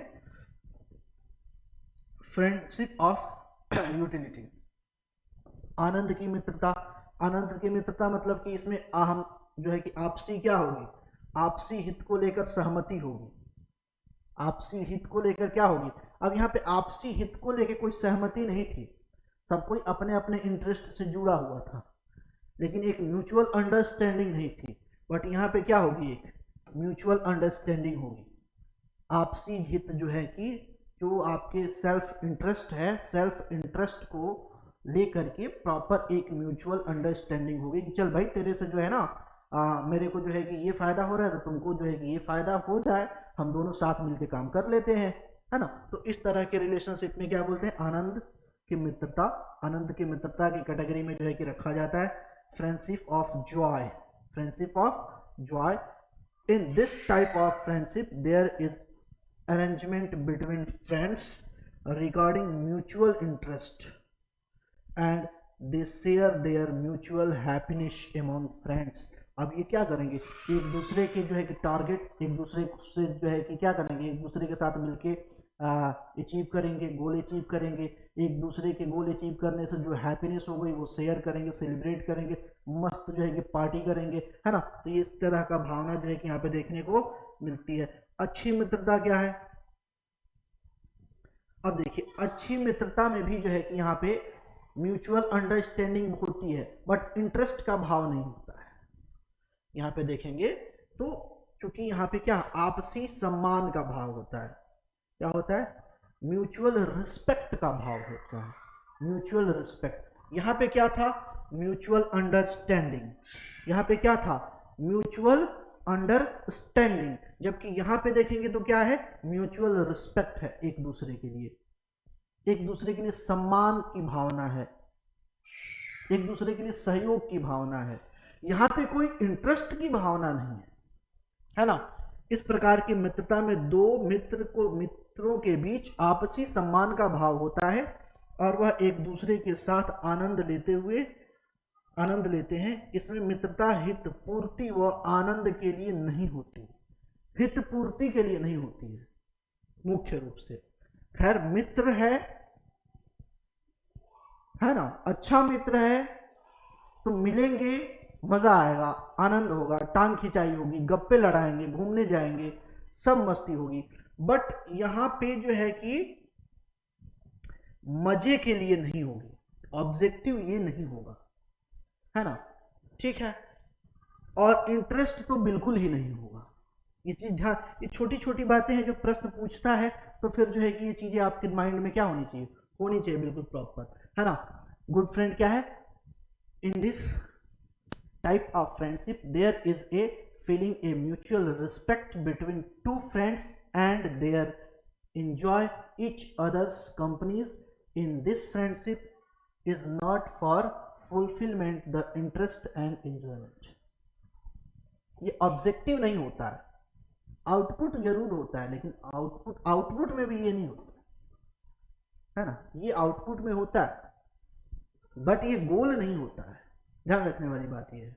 फ्रेंडशिप ऑफ यूटिलिटी, आनंद की मित्रता। आनंद की मित्रता मतलब कि इसमें हम जो है कि आपसी क्या होगी, आपसी हित को लेकर सहमति होगी, आपसी हित को लेकर क्या होगी। अब यहाँ पे आपसी हित को लेकर कोई सहमति नहीं थी, सब कोई अपने अपने इंटरेस्ट से जुड़ा हुआ था, लेकिन एक म्यूचुअल अंडरस्टैंडिंग नहीं थी। बट यहाँ पे क्या होगी, एक म्यूचुअल अंडरस्टैंडिंग होगी, आपसी हित जो है कि जो आपके सेल्फ इंटरेस्ट है, सेल्फ इंटरेस्ट को लेकर के प्रॉपर एक म्यूचुअल अंडरस्टैंडिंग होगी कि चल भाई तेरे से जो है ना मेरे को जो है कि ये फायदा हो रहा है, तो तुमको जो है कि ये फायदा हो जाए, हम दोनों साथ मिलकर काम कर लेते हैं, है ना। तो इस तरह के रिलेशनशिप में क्या बोलते हैं, आनंद की मित्रता। आनंद की मित्रता की कैटेगरी में जो है कि रखा जाता है friendship of joy, friendship of joy. In this type of friendship there is arrangement between friends regarding mutual interest and they share their mutual happiness among friends। अब ये क्या करेंगे, एक दूसरे के जो है कि टारगेट, एक दूसरे से जो है कि क्या करेंगे, एक दूसरे के साथ मिलके अचीव करेंगे, गोल अचीव करेंगे, एक दूसरे के गोल अचीव करने से जो हैप्पीनेस हो गई वो शेयर करेंगे, सेलिब्रेट करेंगे, मस्त जो है कि पार्टी करेंगे, है ना। तो ये इस तरह का भावना जो है कि यहाँ पे देखने को मिलती है। अच्छी मित्रता क्या है, अब देखिए अच्छी मित्रता में भी जो है कि यहाँ पे म्यूचुअल अंडरस्टैंडिंग होती है, बट इंटरेस्ट का भाव नहीं होता है। यहाँ पे देखेंगे तो क्योंकि यहाँ पे क्या आपसी सम्मान का भाव होता है, क्या होता है, म्यूचुअल रिस्पेक्ट का भाव होता है, म्यूचुअल रिस्पेक्ट। यहाँ पे क्या था, म्यूचुअल अंडरस्टैंडिंग, यहाँ पे क्या था, म्यूचुअल अंडरस्टैंडिंग, जबकि यहां पे देखेंगे तो क्या है, म्यूचुअल रिस्पेक्ट है, एक दूसरे के लिए, एक दूसरे के लिए सम्मान की भावना है, एक दूसरे के लिए सहयोग की भावना है, यहां पे कोई इंटरेस्ट की भावना नहीं है, है ना। इस प्रकार की मित्रता में दो मित्रों के बीच आपसी सम्मान का भाव होता है और वह एक दूसरे के साथ आनंद लेते हैं। इसमें मित्रता हित पूर्ति व आनंद के लिए नहीं होती, हित पूर्ति के लिए नहीं होती है मुख्य रूप से। खैर मित्र है ना, अच्छा मित्र है तो मिलेंगे, मजा आएगा, आनंद होगा, टांग खिंचाई होगी, गप्पे लड़ाएंगे, घूमने जाएंगे, सब मस्ती होगी। बट यहां पे जो है कि मजे के लिए नहीं होगी, ऑब्जेक्टिव ये नहीं होगा, है ना, ठीक है। और इंटरेस्ट तो बिल्कुल ही नहीं होगा। ये चीज ध्यान, ये छोटी छोटी बातें हैं जो प्रश्न पूछता है, तो फिर जो है कि ये चीजें आपके माइंड में क्या होनी चाहिए बिल्कुल प्रॉपर, है ना। गुड फ्रेंड क्या है, in this type of friendship there is a feeling a mutual respect between two friends and there enjoy each other's companies in this friendship is not for fulfillment the interest and enjoyment। ये objective नहीं होता है, output जरूर होता है, लेकिन output में भी ये नहीं होता है ना, ये आउटपुट में होता है बट ये गोल नहीं होता है, ध्यान रखने वाली बात ये है,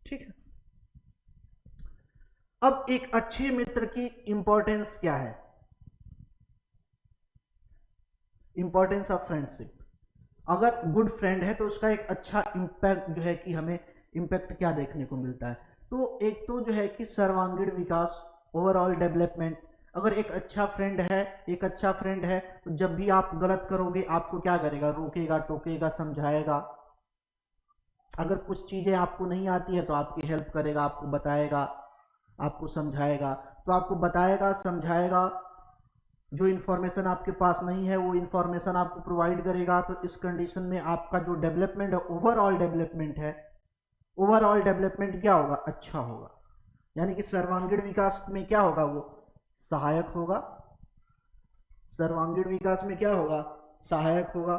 ठीक है। अब एक अच्छे मित्र की इंपॉर्टेंस क्या है, इंपॉर्टेंस ऑफ फ्रेंडशिप। अगर गुड फ्रेंड है तो उसका एक अच्छा इम्पैक्ट जो है कि हमें इम्पैक्ट क्या देखने को मिलता है, तो एक तो जो है कि सर्वांगीण विकास, ओवरऑल डेवलपमेंट। अगर एक अच्छा फ्रेंड है तो जब भी आप गलत करोगे आपको क्या करेगा, रोकेगा, टोकेगा, समझाएगा। अगर कुछ चीजें आपको नहीं आती है तो आपकी हेल्प करेगा, आपको बताएगा, आपको समझाएगा, तो आपको बताएगा, समझाएगा, जो इन्फॉर्मेशन आपके पास नहीं है वो इन्फॉर्मेशन आपको प्रोवाइड करेगा। तो इस कंडीशन में आपका जो डेवलपमेंट है, ओवरऑल डेवलपमेंट है, ओवरऑल डेवलपमेंट क्या होगा, अच्छा होगा। यानी कि सर्वांगीण विकास में क्या होगा, वो सहायक होगा, सर्वांगीण विकास में क्या होगा, सहायक होगा।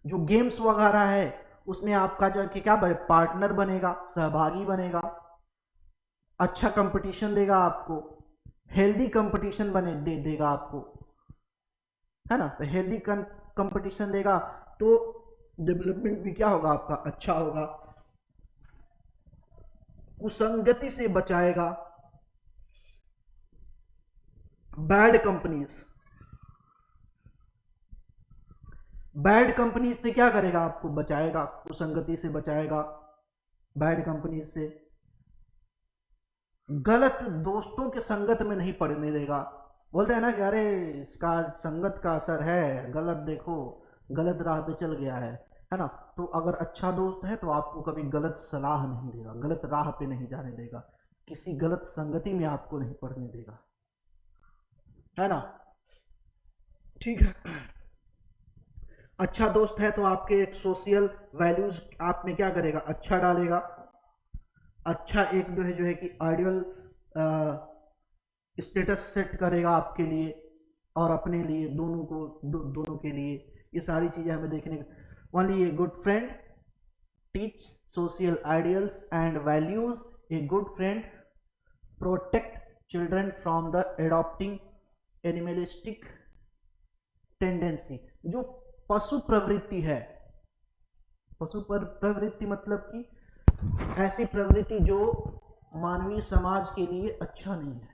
जो गेम्स वगैरह है उसमें आपका जो है कि क्या पार्टनर बनेगा, सहभागी बनेगा, अच्छा कंपटीशन देगा आपको, हेल्दी कंपटीशन देगा आपको, है ना। तो हेल्दी कंपटीशन देगा तो डेवलपमेंट भी क्या होगा आपका, अच्छा होगा। कुसंगति से बचाएगा, बैड कंपनीज से क्या करेगा, आपको बचाएगा, कुसंगति से बचाएगा, बैड कंपनीज से। गलत दोस्तों के संगत में नहीं पड़ने देगा। बोलते हैं ना कि अरे इसका संगत का असर है, गलत देखो, गलत राह पे चल गया है ना। तो अगर अच्छा दोस्त है तो आपको कभी गलत सलाह नहीं देगा, गलत राह पे नहीं जाने देगा, किसी गलत संगति में आपको नहीं पड़ने देगा, है ना। ठीक है। अच्छा दोस्त है तो आपके एक सोशल वैल्यूज आप में क्या करेगा, अच्छा डालेगा, अच्छा एक जो है कि आइडियल स्टेटस सेट करेगा आपके लिए और अपने लिए, दोनों को दोनों के लिए। ये सारी चीजें हमें देखने। Only a good friend teach social ideals and values, a good friend protect children from the adopting animalistic tendency. जो पशु प्रवृत्ति है, पशु प्रवृत्ति मतलब कि ऐसी प्रवृत्ति जो मानवीय समाज के लिए अच्छा नहीं है,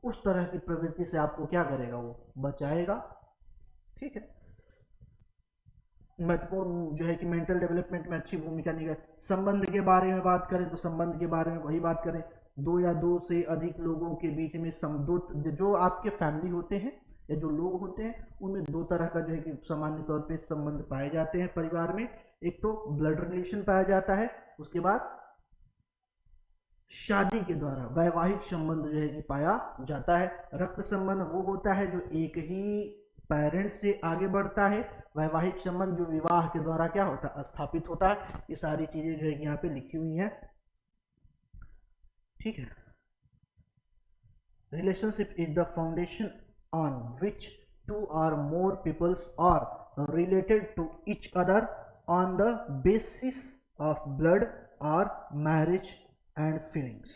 उस तरह की प्रवृत्ति से आपको क्या करेगा, वो बचाएगा। ठीक है। महत्वपूर्ण जो है कि मेंटल डेवलपमेंट में अच्छी भूमिका निभा। संबंध के बारे में बात करें तो संबंध के बारे में वही बात करें, दो या दो से अधिक लोगों के बीच में जो आपके फैमिली होते हैं या जो लोग होते हैं उनमें दो तरह का जो है कि सामान्य तौर पे संबंध पाए जाते हैं परिवार में। एक तो ब्लड रिलेशन पाया जाता है, उसके बाद शादी के द्वारा वैवाहिक संबंध जो है कि पाया जाता है। रक्त संबंध वो होता है जो एक ही पेरेंट से आगे बढ़ता है, वैवाहिक संबंध जो विवाह के द्वारा क्या होता है, स्थापित होता है। ये सारी चीजें जो है यहाँ पे लिखी हुई हैं। ठीक है। Relationship is the foundation on which two और more peoples are related to each other on the basis of blood और मैरिज एंड फीलिंग्स।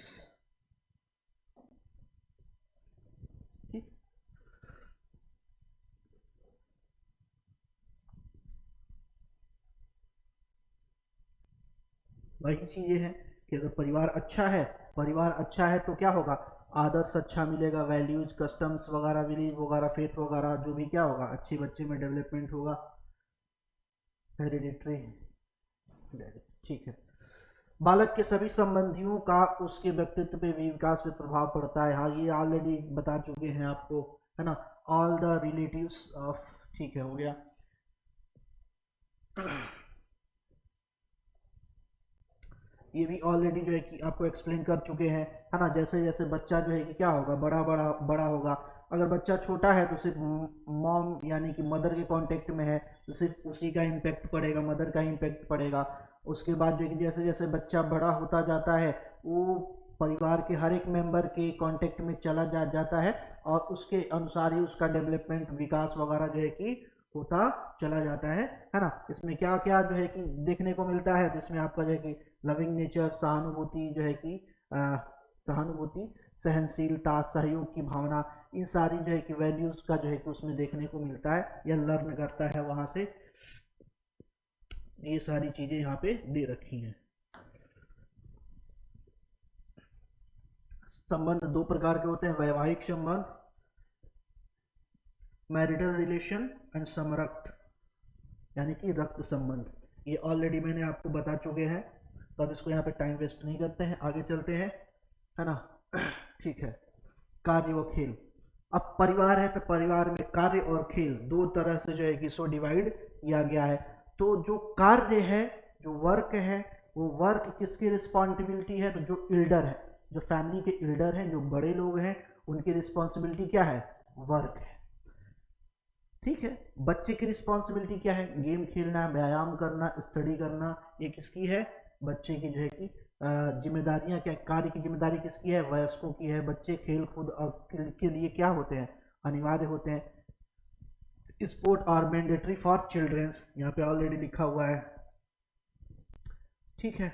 वही चीजें हैं कि अगर परिवार अच्छा है तो क्या होगा, आदर्श अच्छा मिलेगा, वैल्यूज कस्टम्स वगैरह बिलीव वगैरह फेथ वगैरह जो भी क्या होगा, अच्छे बच्चे में डेवलपमेंट होगा। हेरिडिटरी। ठीक है। बालक के सभी संबंधियों का उसके व्यक्तित्व पे भी विकास पे प्रभाव पड़ता है। हाँ, ये ऑलरेडी बता चुके हैं आपको, है ना। ऑल द रिलेटिव्स ऑफ, ठीक है, हो गया। ये भी ऑलरेडी जो है कि आपको एक्सप्लेन कर चुके हैं, है ना। जैसे जैसे बच्चा जो है कि क्या होगा, बड़ा बड़ा बड़ा होगा। अगर बच्चा छोटा है तो सिर्फ मॉम यानी कि मदर के कांटेक्ट में है तो सिर्फ उसी का इम्पैक्ट पड़ेगा, मदर का इम्पैक्ट पड़ेगा। उसके बाद जो है कि जैसे जैसे बच्चा बड़ा होता जाता है वो परिवार के हर एक मेंबर के कांटेक्ट में चला जाता है और उसके अनुसार ही उसका डेवलपमेंट विकास वगैरह जो है कि होता चला जाता है ना। इसमें क्या क्या जो है कि देखने को मिलता है, जिसमें आपका जो है कि लविंग नेचर, सहानुभूति जो है कि सहानुभूति, सहनशीलता, सहयोग की भावना, इन सारी जो है कि वैल्यूज का जो है कि उसमें देखने को मिलता है या लर्न करता है वहां से। ये सारी चीजें यहाँ पे दे रखी हैं। संबंध दो प्रकार के होते हैं, वैवाहिक संबंध, मैरिटल रिलेशन एंड समरक्त यानी कि रक्त संबंध। ये ऑलरेडी मैंने आपको बता चुके हैं, तो अब इसको यहाँ पे टाइम वेस्ट नहीं करते हैं, आगे चलते हैं, है ना। ठीक है। कार्य व खेल। अब परिवार है तो परिवार में कार्य और खेल दो तरह से जो है कि इसको डिवाइड किया गया है। तो जो कार्य है, जो वर्क है, वो वर्क किसकी रिस्पॉन्सिबिलिटी है, तो जो एल्डर है, जो फैमिली के एल्डर हैं, जो बड़े लोग हैं, उनकी रिस्पॉन्सिबिलिटी क्या है, वर्क है। ठीक है। बच्चे की रिस्पॉन्सिबिलिटी क्या है, गेम खेलना, व्यायाम करना, स्टडी करना, ये किसकी है, बच्चे की जो है कि जिम्मेदारियां क्या, कार्य की जिम्मेदारी किसकी है, वयस्कों की है। बच्चे खेल कूद के लिए क्या होते हैं, अनिवार्य होते हैं। Sport are mandatory for childrens, यहाँ पे ऑलरेडी लिखा हुआ है। ठीक है।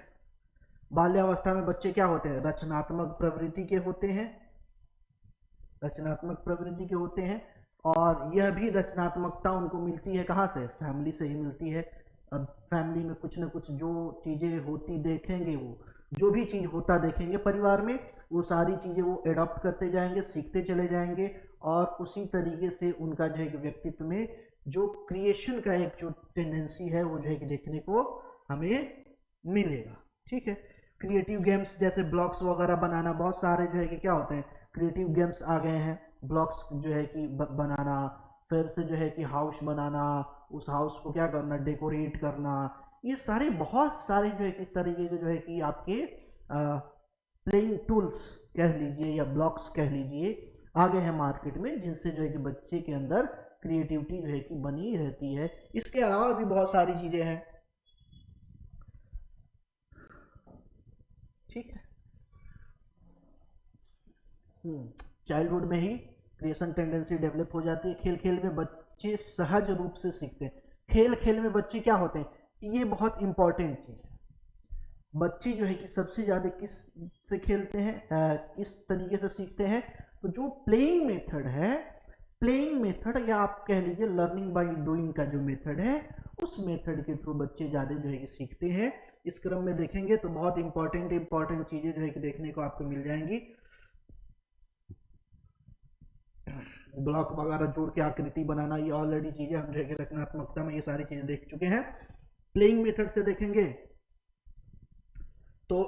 बाल्यावस्था में बच्चे क्या होते हैं, रचनात्मक प्रवृत्ति के होते हैं, रचनात्मक प्रवृत्ति के होते हैं। और यह भी रचनात्मकता उनको मिलती है कहाँ से, फैमिली से ही मिलती है। अब फैमिली में कुछ ना कुछ जो चीजें होती देखेंगे, वो जो भी चीज होता देखेंगे परिवार में, वो सारी चीजें वो एडॉप्ट करते जाएंगे, सीखते चले जाएंगे। और उसी तरीके से उनका जो है व्यक्तित्व में जो क्रिएशन का एक जो टेंडेंसी है वो जो है देखने को हमें मिलेगा। ठीक है। क्रिएटिव गेम्स जैसे ब्लॉक्स वगैरह बनाना, बहुत सारे जो है कि क्या होते हैं क्रिएटिव गेम्स आ गए हैं। ब्लॉक्स जो है कि बनाना, फिर से जो है कि हाउस बनाना, उस हाउस को क्या करना, डेकोरेट करना, ये सारे बहुत सारे जो है किस तरीके के जो है कि आपके प्लेइंग टूल्स कह लीजिए या ब्लॉक्स कह लीजिए आ गए हैं मार्केट में, जिनसे जो है कि बच्चे के अंदर क्रिएटिविटी जो है कि बनी रहती है। इसके अलावा भी बहुत सारी चीजें हैं। ठीक है। चाइल्डहुड में ही क्रिएशन टेंडेंसी डेवलप हो जाती है। खेल खेल में बच्चे सहज रूप से सीखते हैं। खेल खेल में बच्चे क्या होते हैं, ये बहुत इंपॉर्टेंट चीज है। बच्चे जो है कि सबसे ज्यादा किस से खेलते हैं, किस तरीके से सीखते हैं, तो जो प्लेइंग मेथड है, प्लेइंग मेथड या आप कह लीजिए लर्निंग बाय डूइंग का जो मेथड है, उस मेथड के थ्रू बच्चे ज्यादा जो है कि सीखते हैं। इस क्रम में देखेंगे तो बहुत इंपॉर्टेंट चीजें जो है कि देखने को आपको मिल जाएंगी। ब्लॉक वगैरह जोड़ के आकृति बनाना, ये ऑलरेडी चीजें हम जो है रचनात्मकता में ये सारी चीजें देख चुके हैं। प्लेइंग मेथड से देखेंगे तो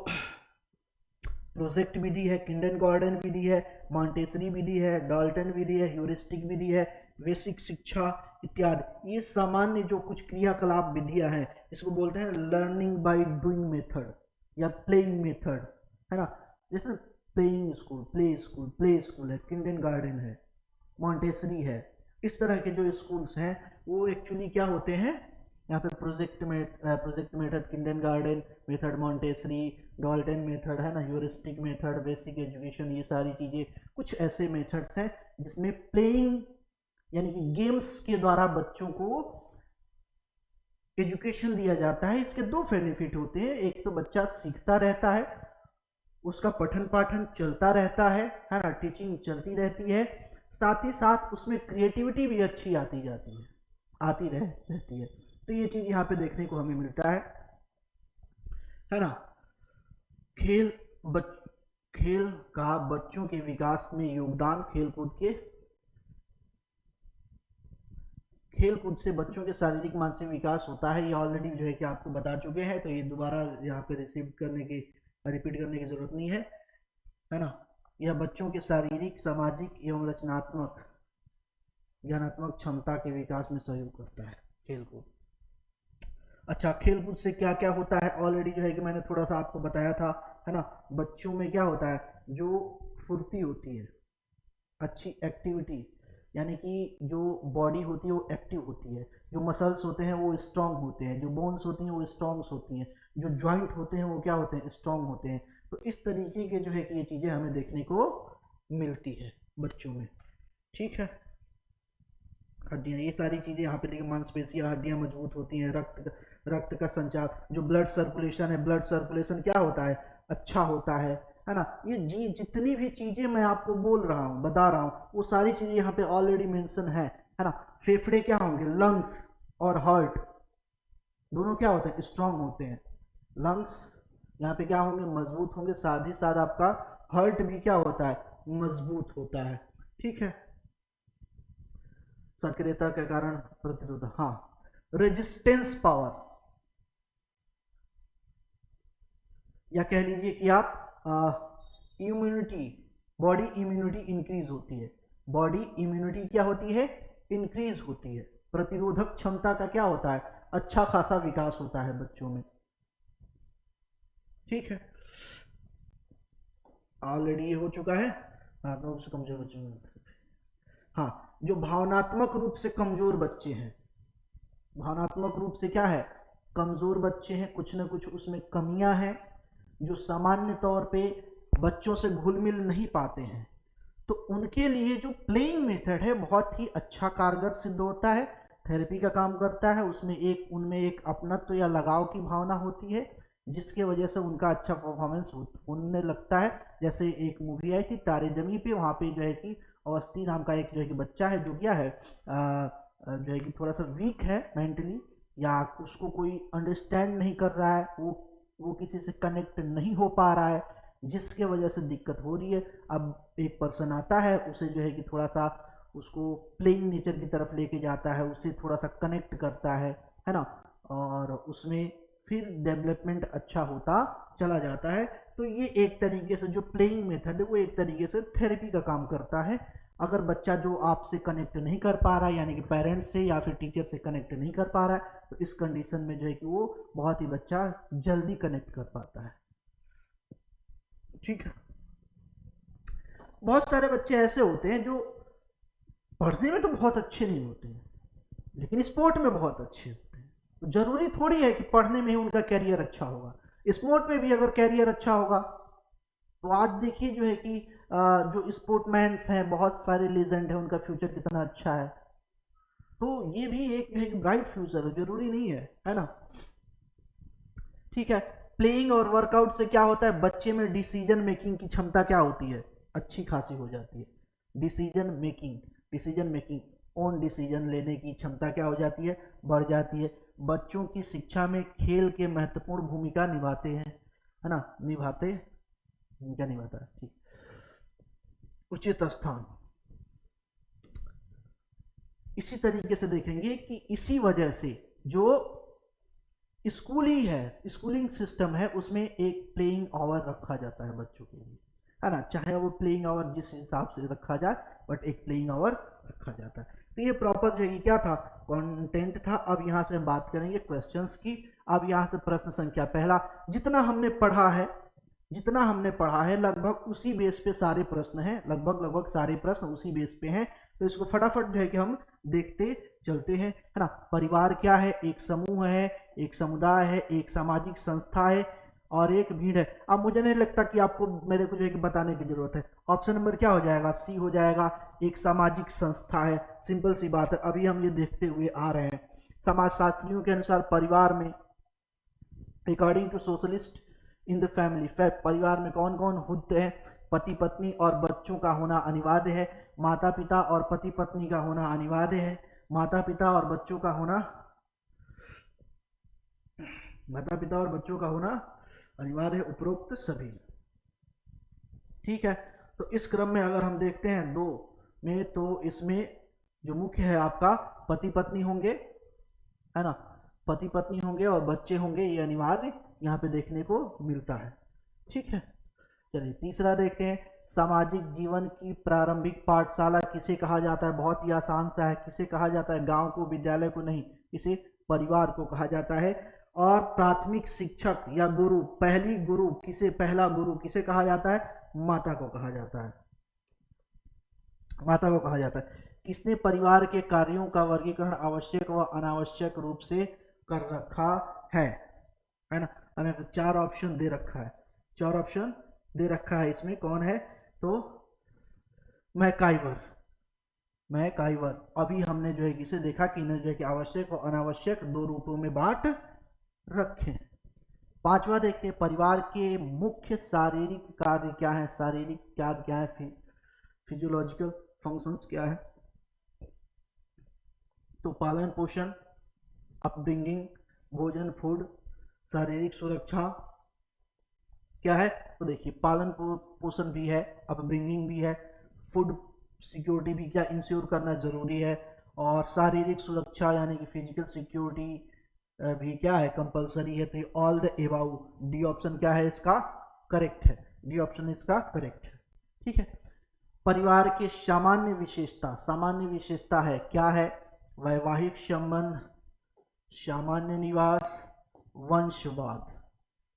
प्रोजेक्ट विधि है, किंडरगार्टन विधि है, मॉन्टेसरी विधि है, डाल्टन विधि है, ह्यूरिस्टिक विधि है, बेसिक शिक्षा इत्यादि। ये सामान्य जो कुछ क्रियाकलाप विधियां हैं, इसको बोलते हैं लर्निंग बाय डूइंग मेथड या प्लेइंग मेथड, है ना। जैसे प्लेइंग स्कूल, प्ले स्कूल है, किंडरगार्टन है, मॉन्टेसरी है, इस तरह के जो स्कूल्स हैं वो एक्चुअली क्या होते हैं, यहाँ पे project method, kindergarten method, Montessori, Dalton method, है ना, ह्यूरिस्टिक मेथड, बेसिक एजुकेशन, ये सारी चीजें कुछ ऐसे मेथड्स हैं जिसमें प्लेइंग यानी कि गेम्स के द्वारा बच्चों को एजुकेशन दिया जाता है। इसके दो बेनिफिट होते हैं, एक तो बच्चा सीखता रहता है, उसका पठन पाठन चलता रहता है ना, टीचिंग चलती रहती है, साथ ही साथ उसमें क्रिएटिविटी भी अच्छी आती रहती है। तो ये चीज यहाँ पे देखने को हमें मिलता है ना। खेल का बच्चों के विकास में योगदान, खेलकूद से बच्चों के शारीरिक मानसिक विकास होता है, ये ऑलरेडी जो है कि आपको बता चुके हैं, तो ये दोबारा यहाँ पे रिपीट करने की जरूरत नहीं है ना। यह बच्चों के शारीरिक, सामाजिक एवं रचनात्मक, ज्ञानात्मक क्षमता के विकास में सहयोग करता है खेलकूद। अच्छा, खेलकूद से क्या क्या होता है, ऑलरेडी जो है कि मैंने थोड़ा सा आपको बताया था, है ना। बच्चों में क्या होता है, जो फुर्ती होती है, अच्छी एक्टिविटी, यानी कि जो बॉडी होती है वो एक्टिव होती है, जो मसल्स होते हैं वो स्ट्रांग होते हैं, जो बोन्स होती हैं वो स्ट्रांग होती हैं, जो जॉइंट होते हैं वो क्या होते हैं, स्ट्रांग होते हैं। तो इस तरीके के जो है कि ये चीजें हमें देखने को मिलती है बच्चों में। ठीक है। हड्डियां, ये सारी चीजें यहाँ पे देखिए, मांसपेशियां, हड्डियां मजबूत होती हैं, रक्त का संचार, जो ब्लड सर्कुलेशन है, ब्लड सर्कुलेशन क्या होता है, अच्छा होता है ना। ये जितनी भी चीजें मैं आपको बोल रहा हूँ, बता रहा हूँ, वो सारी चीजें यहाँ पे ऑलरेडी मेंशन है ना। फेफड़े क्या होंगे, लंग्स और हार्ट दोनों क्या होते हैं, स्ट्रांग होते हैं। लंग्स यहाँ पे क्या होंगे, मजबूत होंगे, साथ ही साथ आपका हार्ट भी क्या होता है, मजबूत होता है। ठीक है। सक्रियता के कारण प्रतिरोध, हाँ, रेजिस्टेंस पावर, या कह लीजिए कि आप इम्यूनिटी, बॉडी इम्यूनिटी इंक्रीज होती है, बॉडी इम्यूनिटी क्या होती है, इंक्रीज होती है। प्रतिरोधक क्षमता का क्या होता है, अच्छा खासा विकास होता है बच्चों में। ठीक है, ऑलरेडी ये हो चुका है। भावनात्मक से कमजोर बच्चे, हाँ, जो भावनात्मक रूप से कमजोर बच्चे हैं, भावनात्मक रूप से क्या है, कमजोर बच्चे हैं, कुछ ना कुछ उसमें कमियां हैं, जो सामान्य तौर पे बच्चों से घुल मिल नहीं पाते हैं, तो उनके लिए जो प्लेइंग मेथड है बहुत ही अच्छा कारगर सिद्ध होता है, थेरेपी का काम करता है। उसमें उनमें एक अपनत्व या लगाव की भावना होती है, जिसके वजह से उनका अच्छा परफॉर्मेंस होने लगता है। जैसे एक मूवी आई थी तारे जमी पे, वहाँ पे जो है कि अवस्थी नाम का एक जो है कि बच्चा है जो क्या है जो है कि थोड़ा सा वीक है मेंटली, या उसको कोई अंडरस्टैंड नहीं कर रहा है, वो किसी से कनेक्ट नहीं हो पा रहा है, जिसके वजह से दिक्कत हो रही है। अब एक पर्सन आता है, उसे जो है कि थोड़ा सा उसको प्लेइंग नेचर की तरफ लेके जाता है, उससे थोड़ा सा कनेक्ट करता है ना, और उसमें फिर डेवलपमेंट अच्छा होता चला जाता है। तो ये एक तरीके से जो प्लेइंग मेथड है वो एक तरीके से थेरेपी का काम करता है। अगर बच्चा जो आपसे कनेक्ट नहीं कर पा रहा है, यानी कि पेरेंट्स से या फिर टीचर से कनेक्ट नहीं कर पा रहा है, तो इस कंडीशन में जो है कि वो बहुत ही बच्चा जल्दी कनेक्ट कर पाता है। ठीक है। बहुत सारे बच्चे ऐसे होते हैं जो पढ़ने में तो बहुत अच्छे नहीं होते हैं, लेकिन स्पोर्ट में बहुत अच्छे होते हैं। तो जरूरी थोड़ी है कि पढ़ने में ही उनका कैरियर अच्छा होगा, स्पोर्ट में भी अगर कैरियर अच्छा होगा। तो आज देखिए जो है कि जो स्पोर्टमैन्स हैं, बहुत सारे लीजेंड हैं, उनका फ्यूचर कितना अच्छा है। तो ये भी एक ब्राइट फ्यूचर है, जरूरी नहीं है ना। ठीक है। प्लेइंग और वर्कआउट से क्या होता है, बच्चे में डिसीजन मेकिंग की क्षमता क्या होती है, अच्छी खासी हो जाती है। डिसीजन मेकिंग ओन डिसीजन लेने की क्षमता क्या हो जाती है, बढ़ जाती है। बच्चों की शिक्षा में खेल के महत्वपूर्ण भूमिका निभाते हैं, है ना, निभाते भूमिका निभाता है। ठीक। उचित स्थान, इसी तरीके से देखेंगे कि इसी वजह से जो स्कूल ही है, स्कूलिंग सिस्टम है, उसमें एक प्लेइंग आवर रखा जाता है बच्चों के लिए, है ना, चाहे वो प्लेइंग आवर जिस हिसाब से रखा जाए, बट एक प्लेइंग आवर रखा जाता है। तो ये प्रॉपर जो है क्या था, कंटेंट था। अब यहाँ से हम बात करेंगे क्वेश्चंस की। अब यहाँ से प्रश्न संख्या पहला, जितना हमने पढ़ा है लगभग उसी बेस पे सारे प्रश्न हैं, लगभग सारे प्रश्न उसी बेस पे हैं। तो इसको फटाफट जो है कि हम देखते चलते हैं, है ना। परिवार क्या है, एक समूह है, एक समुदाय है, एक सामाजिक संस्था है और एक भीड़ है। अब मुझे नहीं लगता कि आपको मेरे को जो है कि बताने की जरूरत है। ऑप्शन नंबर क्या हो जाएगा, सी हो जाएगा, एक सामाजिक संस्था है। सिंपल सी बात है, अभी हम ये देखते हुए आ रहे हैं। समाजशास्त्रियों के अनुसार परिवार में, according to socialist in the family, परिवार में कौन कौन होते हैं, पति पत्नी और बच्चों का होना अनिवार्य है। माता पिता और पति पत्नी का होना अनिवार्य है। माता पिता और बच्चों का होना अनिवार्य है, उपरोक्त सभी। ठीक है। तो इस क्रम में अगर हम देखते हैं दो में, तो इसमें जो मुख्य है आपका पति पत्नी होंगे, है ना, पति पत्नी होंगे और बच्चे होंगे, ये अनिवार्य यहाँ पे देखने को मिलता है। ठीक है। चलिए तीसरा देखते हैं, सामाजिक जीवन की प्रारंभिक पाठशाला किसे कहा जाता है। बहुत ही आसान सा है, किसे कहा जाता है, गांव को, विद्यालय को नहीं, इसे परिवार को कहा जाता है। और प्राथमिक शिक्षक या गुरु, पहला गुरु किसे कहा जाता है, माता को कहा जाता है, माता को कहा जाता है। किसने परिवार के कार्यों का वर्गीकरण आवश्यक व अनावश्यक रूप से कर रखा है ना। हमें चार ऑप्शन दे रखा है, इसमें कौन है, तो मैकाइवर। अभी हमने जो है इसे देखा कि इन्हें जो है कि आवश्यक और अनावश्यक दो रूपों में बांट रखे। पांचवा देखते हैं, परिवार के मुख्य शारीरिक कार्य क्या है, फिजियोलॉजिकल फंक्शंस क्या है। तो पालन पोषण, अपब्रिंगिंग, भोजन फूड, शारीरिक सुरक्षा क्या है। तो देखिए पालन पोषण भी है, अपब्रिंगिंग भी है, फूड सिक्योरिटी भी क्या इंश्योर करना जरूरी है, और शारीरिक सुरक्षा यानी कि फिजिकल सिक्योरिटी भी क्या है, कंपलसरी है। तो ऑल द एबाउ, डी ऑप्शन क्या है इसका, करेक्ट है, डी ऑप्शन इसका करेक्ट है। ठीक है। परिवार के सामान्य विशेषता है, क्या है, वैवाहिक संबंध, सामान्य निवास, वंशवाद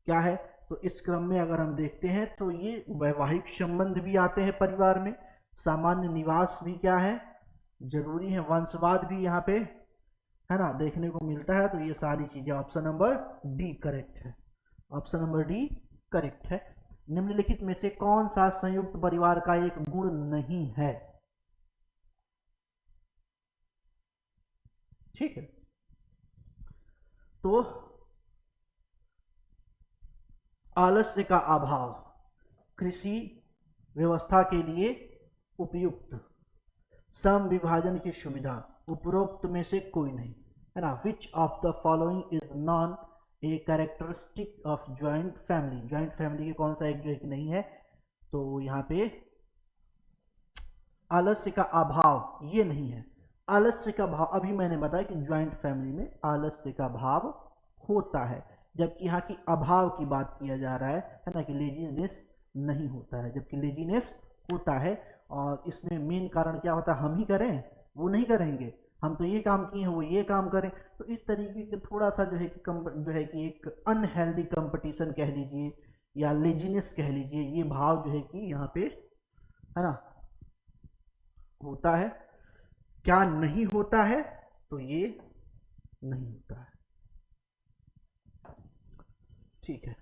क्या है। तो इस क्रम में अगर हम देखते हैं तो ये वैवाहिक संबंध भी आते हैं परिवार में, सामान्य निवास भी क्या है, जरूरी है, वंशवाद भी यहाँ पे, है ना, देखने को मिलता है। तो ये सारी चीजें ऑप्शन नंबर डी करेक्ट है, निम्नलिखित में से कौन सा संयुक्त परिवार का एक गुण नहीं है। ठीक है। तो आलस्य का अभाव, कृषि व्यवस्था के लिए उपयुक्त, सम विभाजन की सुविधा, उपरोक्त में से कोई नहीं, है ना। विच of the following is non a characteristic of joint family, joint family के कौन सा एक जो है कि नहीं है, तो यहाँ पे आलस्य का अभाव ये नहीं है। आलस्य का भाव, अभी मैंने बताया कि ज्वाइंट फैमिली में आलस्य का भाव होता है, जबकि यहाँ की अभाव की बात किया जा रहा है ना, कि लेजीनेस नहीं होता है, जबकि लेजीनेस होता है। और इसमें मेन कारण क्या होता है, हम ही करें वो नहीं करेंगे, हम तो ये काम किए हैं वो ये काम करें, तो इस तरीके के थोड़ा सा जो है कि जो है कि एक अनहेल्दी कंपटीशन कह लीजिए या लेजीनेस कह लीजिए, ये भाव जो है कि यहाँ पे, है ना, होता है। क्या नहीं होता है, तो ये नहीं होता है, ठीक है।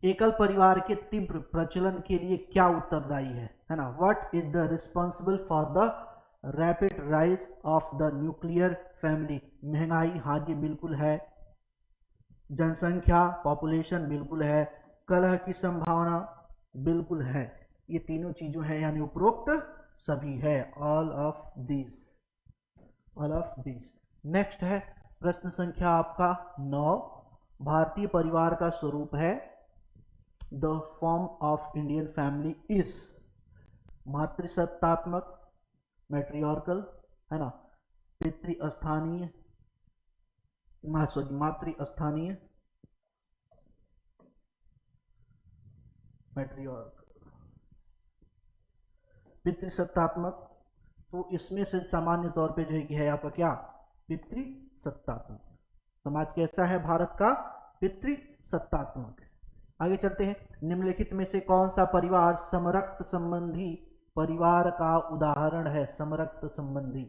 एकल परिवार के तीव्र प्रचलन के लिए क्या उत्तरदायी है ना। What is the responsible for the rapid rise of the nuclear family. महंगाई, हाँ जी बिल्कुल है। जनसंख्या, पॉपुलेशन, बिल्कुल है। कलह की संभावना, बिल्कुल है। ये तीनों चीजों है, यानी उपरोक्त सभी है, all of this, all of this. Next है प्रश्न संख्या आपका 9। भारतीय परिवार का स्वरूप है, the form of Indian family is मातृसत्तात्मक, मैट्रियॉर्कल, है ना, पितृस्थानीय, मातृस्थानीय, मैट्रियॉर्कल, पितृसत्तात्मक। तो इसमें से सामान्य तौर पे जो है कि है आपका क्या, पितृसत्तात्मक। समाज कैसा है भारत का, पितृसत्तात्मक। आगे चलते हैं। निम्नलिखित में से कौन सा परिवार समरक्त संबंधी परिवार का उदाहरण है। समरक्त संबंधी,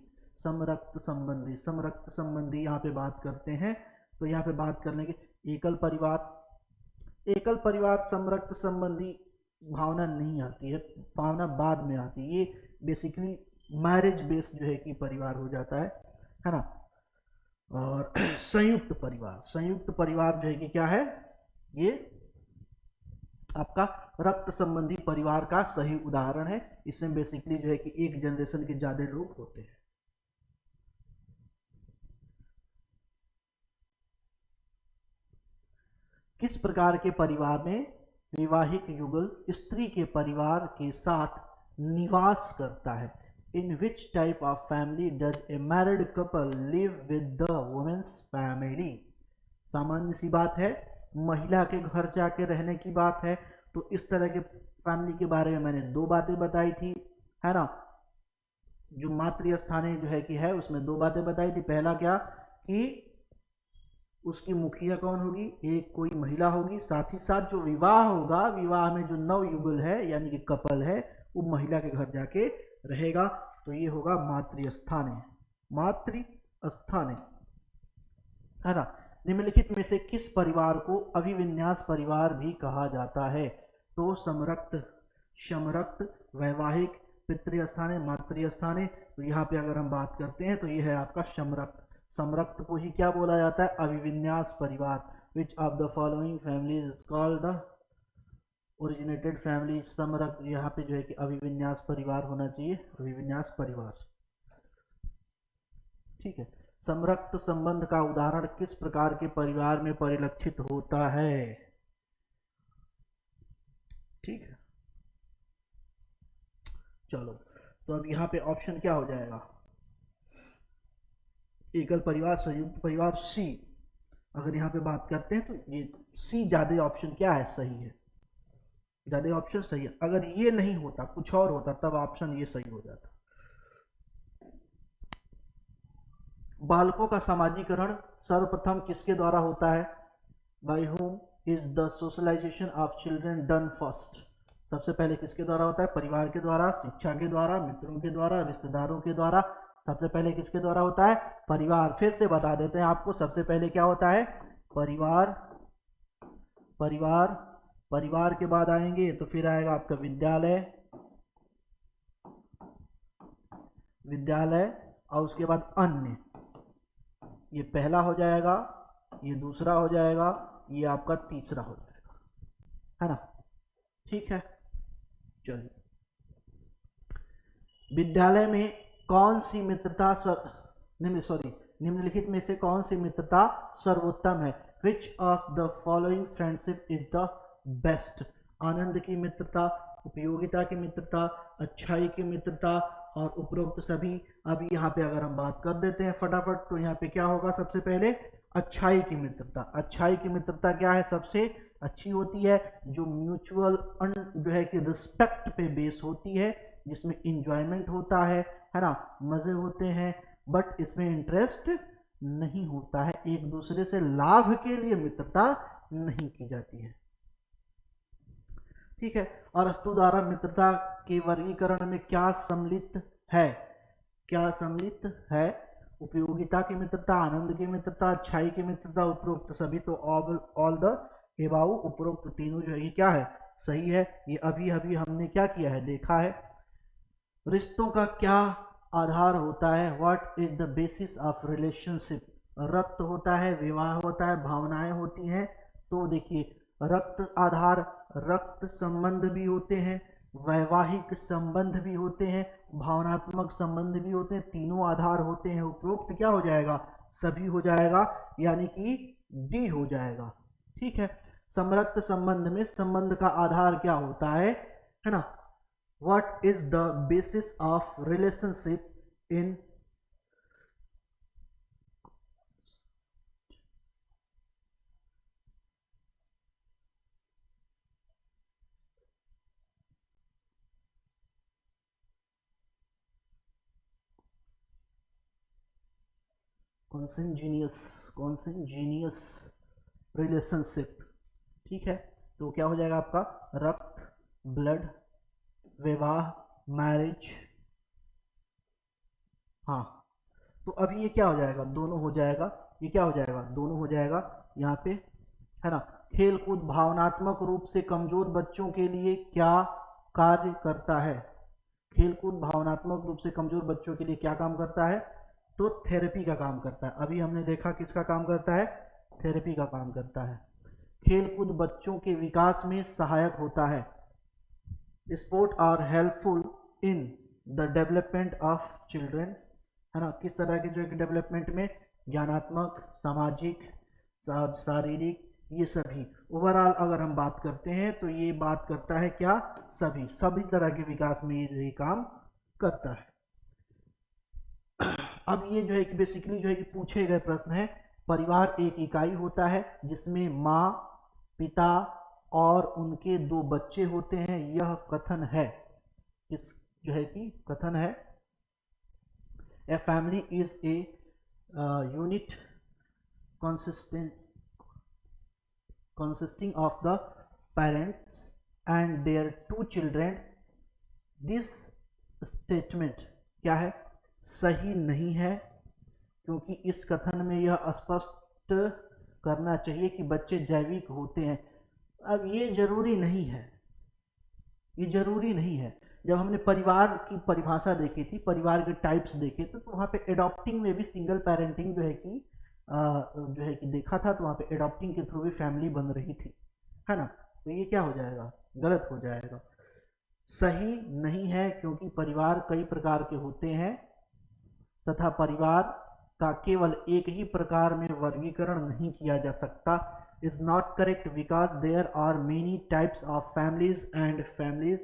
समरक्त संबंधी, समरक्त संबंधी यहाँ पे बात करते हैं, तो यहाँ पे बात कर लेंगे एकल परिवार। एकल परिवार समरक्त संबंधी भावना नहीं आती है, भावना बाद में आती है। ये बेसिकली मैरिज बेस्ड जो है कि परिवार हो जाता है ना। और संयुक्त परिवार, संयुक्त परिवार जो है कि क्या है, ये आपका रक्त संबंधी परिवार का सही उदाहरण है। इसमें बेसिकली जो है कि एक जनरेशन के ज्यादा लोग होते हैं। किस प्रकार के परिवार में वैवाहिक युगल स्त्री के परिवार के साथ निवास करता है। In which type of family does a married couple live with the women's family. सामान्य सी बात है, महिला के घर जाके रहने की बात है। तो इस तरह के फैमिली के बारे में मैंने 2 बातें बताई थी, है ना। जो मातृस्थानीय जो है कि है, उसमें 2 बातें बताई थी। पहला क्या कि उसकी मुखिया कौन होगी, एक कोई महिला होगी, साथ ही साथ जो विवाह होगा, विवाह में जो नव युगल है यानी कि कपल है, वो महिला के घर जाके रहेगा। तो ये होगा मातृस्थानीय, मातृस्थानीय, है ना। निम्नलिखित में से किस परिवार को अभिविन्यास परिवार भी कहा जाता है। तो समरक्त, समरक्त, वैवाहिक, पितृस्थानीय, मातृस्थानीय। तो यहाँ पे अगर हम बात करते हैं तो ये है आपका समरक्त। समरक्त को ही क्या बोला जाता है, अभिविन्यास परिवार। Which of the following families is called the originated family. समरक्त, यहाँ पे जो है कि अभिविन्यास परिवार होना चाहिए, अभिविन्यास परिवार, ठीक है। समरक्त संबंध का उदाहरण किस प्रकार के परिवार में परिलक्षित होता है, ठीक है। चलो, तो अब यहाँ पे ऑप्शन क्या हो जाएगा, एकल परिवार, संयुक्त परिवार, सी। अगर यहाँ पे बात करते हैं तो ये सी ज्यादा ऑप्शन क्या है, सही है, ज्यादा ऑप्शन सही है। अगर ये नहीं होता, कुछ और होता, तब ऑप्शन ये सही हो जाता। बालकों का समाजीकरण सर्वप्रथम किसके द्वारा होता है, by home is the socialization of children done first. सबसे पहले किसके द्वारा होता है, परिवार के द्वारा, शिक्षा के द्वारा, मित्रों के द्वारा, रिश्तेदारों के द्वारा। सबसे पहले किसके द्वारा होता है, परिवार। फिर से बता देते हैं आपको, सबसे पहले क्या होता है, परिवार, परिवार, परिवार के बाद आएंगे तो फिर आएगा आपका विद्यालय, विद्यालय, और उसके बाद अन्य। ये पहला हो जाएगा, ये दूसरा हो जाएगा, ये आपका तीसरा हो जाएगा। है ना। ठीक है, चलिए। विद्यालय में कौन सी मित्रता निम्नलिखित में से कौन सी मित्रता सर्वोत्तम है? Which of the following friendship is the best? आनंद की मित्रता, उपयोगिता की मित्रता, अच्छाई की मित्रता और उपरोक्त सभी। अभी यहाँ पे अगर हम बात कर देते हैं फटाफट, तो यहाँ पे क्या होगा? सबसे पहले अच्छाई की मित्रता। अच्छाई की मित्रता क्या है? सबसे अच्छी होती है, जो म्यूचुअल जो है कि रिस्पेक्ट पे बेस होती है, जिसमें इंजॉयमेंट होता है ना, मजे होते हैं, बट इसमें इंटरेस्ट नहीं होता है, एक दूसरे से लाभ के लिए मित्रता नहीं की जाती है। ठीक है, और अस्तु द्वारा मित्रता के वर्गीकरण में क्या सम्मिलित है? क्या सम्मिलित है? उपयोगिता की मित्रता, आनंद की मित्रता, अच्छाई की मित्रता, उपरोक्त सभी। तो ऑल द एबाउ, उपरोक्त तीनों जो है ये क्या है? सही है। ये अभी अभी हमने क्या किया है? देखा है। रिश्तों का क्या आधार होता है? What is the basis of relationship? रक्त होता है, विवाह होता है, भावनाएं होती हैं। तो देखिए, रक्त आधार, रक्त संबंध भी होते हैं, वैवाहिक संबंध भी होते हैं, भावनात्मक संबंध भी होते हैं, तीनों आधार होते हैं। उपरोक्त क्या हो जाएगा? सभी हो जाएगा, यानी कि डी हो जाएगा। ठीक है। समरक्त संबंध में संबंध का आधार क्या होता है ना? What is the basis of relationship in conscientious relationship? ठीक है, तो क्या हो जाएगा आपका? रक्त, ब्लड, विवाह, मैरिज। हाँ, तो अभी ये क्या हो जाएगा? दोनों हो जाएगा। ये क्या हो जाएगा? दोनों हो जाएगा यहाँ पे, है ना। खेल कूद भावनात्मक रूप से कमजोर बच्चों के लिए क्या कार्य करता है? खेल कूद भावनात्मक रूप से कमजोर बच्चों के लिए क्या काम करता है? तो थेरेपी का काम करता है। अभी हमने देखा किसका काम करता है? थेरेपी का काम करता है। खेल कूद बच्चों के विकास में सहायक होता है। Sport are helpful in the development of children, है ना। किस तरह के जो डेवलपमेंट में? ज्ञानात्मक, सामाजिक, शारीरिक, ये सभी। ओवरऑल अगर हम बात करते हैं तो ये बात करता है क्या? सभी तरह के विकास में ये काम करता है। अब ये जो है कि बेसिकली जो है कि पूछे गए प्रश्न है। परिवार एक इकाई होता है जिसमें माँ, पिता और उनके 2 बच्चे होते हैं, यह कथन है। इस जो है कि कथन है, a family is a unit consisting of the parents and their 2 children. This statement क्या है? सही नहीं है, क्योंकि इस कथन में यह स्पष्ट करना चाहिए कि बच्चे जैविक होते हैं। अब ये जरूरी नहीं है, ये जरूरी नहीं है। जब हमने परिवार की परिभाषा देखी थी, परिवार के टाइप्स देखे, तो वहाँ पे एडॉप्टिंग में भी सिंगल पेरेंटिंग जो है कि देखा था, तो वहाँ पे एडॉप्टिंग के थ्रू भी फैमिली बन रही थी, है ना। तो ये क्या हो जाएगा? गलत हो जाएगा। सही नहीं है, क्योंकि परिवार कई प्रकार के होते हैं तथा परिवार का केवल एक ही प्रकार में वर्गीकरण नहीं किया जा सकता। Is not correct because there are many types of families and families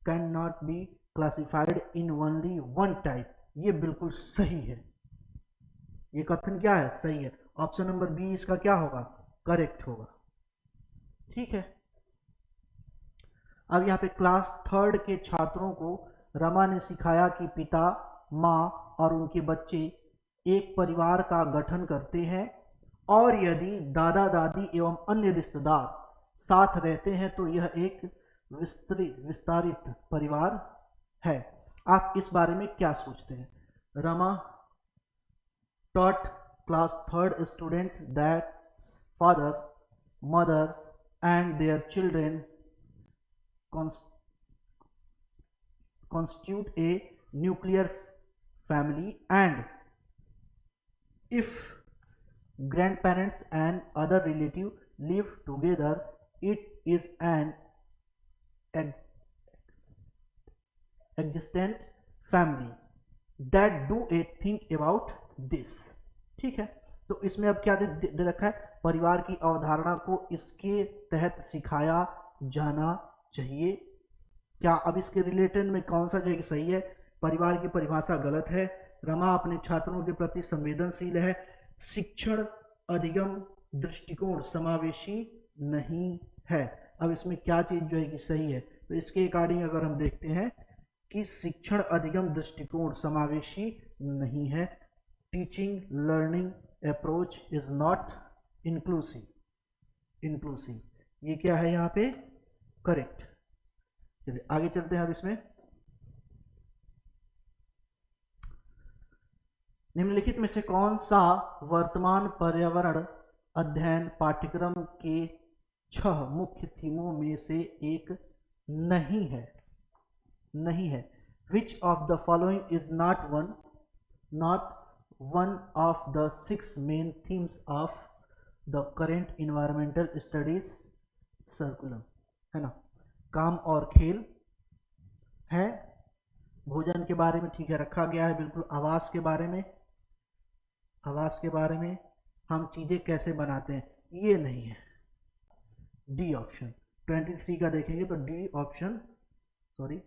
can not be classified in only one type. ये बिल्कुल सही है, ये कथन क्या है? सही है। ऑप्शन नंबर बी इसका क्या होगा? करेक्ट होगा। ठीक है। अब यहाँ पे क्लास 3rd के छात्रों को रमा ने सिखाया कि पिता, माँ और उनके बच्चे एक परिवार का गठन करते हैं, और यदि दादा दादी एवं अन्य रिश्तेदार साथ रहते हैं तो यह एक विस्तारित परिवार है। आप इस बारे में क्या सोचते हैं? Rama taught class 3rd student that father, mother and their children constitute a nuclear family, and if grandparents and other relatives live together, it is an existent family that do a think about this. ठीक है, तो इसमें अब क्या दे रखा है, परिवार की अवधारणा को इसके तहत सिखाया जाना चाहिए। क्या अब इसके रिलेटेड में कौन सा जो है सही है, परिवार की परिभाषा गलत है, रमा अपने छात्रों के प्रति संवेदनशील है, शिक्षण अधिगम दृष्टिकोण समावेशी नहीं है। अब इसमें क्या चीज जो है कि सही है, तो इसके अकॉर्डिंग अगर हम देखते हैं कि शिक्षण अधिगम दृष्टिकोण समावेशी नहीं है, teaching learning approach is not inclusive, ये क्या है यहाँ पे, करेक्ट। चलिए आगे चलते हैं अब इसमें। निम्नलिखित में से कौन सा वर्तमान पर्यावरण अध्ययन पाठ्यक्रम के 6 मुख्य थीमों में से एक नहीं है, Which of the following is not one of the 6 main themes of the current environmental studies curriculum, है ना। काम और खेल है, भोजन के बारे में ठीक है रखा गया है बिल्कुल, आवास के बारे में, हम चीजें कैसे बनाते हैं ये नहीं है। डी ऑप्शन 23 का देखेंगे तो डी ऑप्शन, सॉरी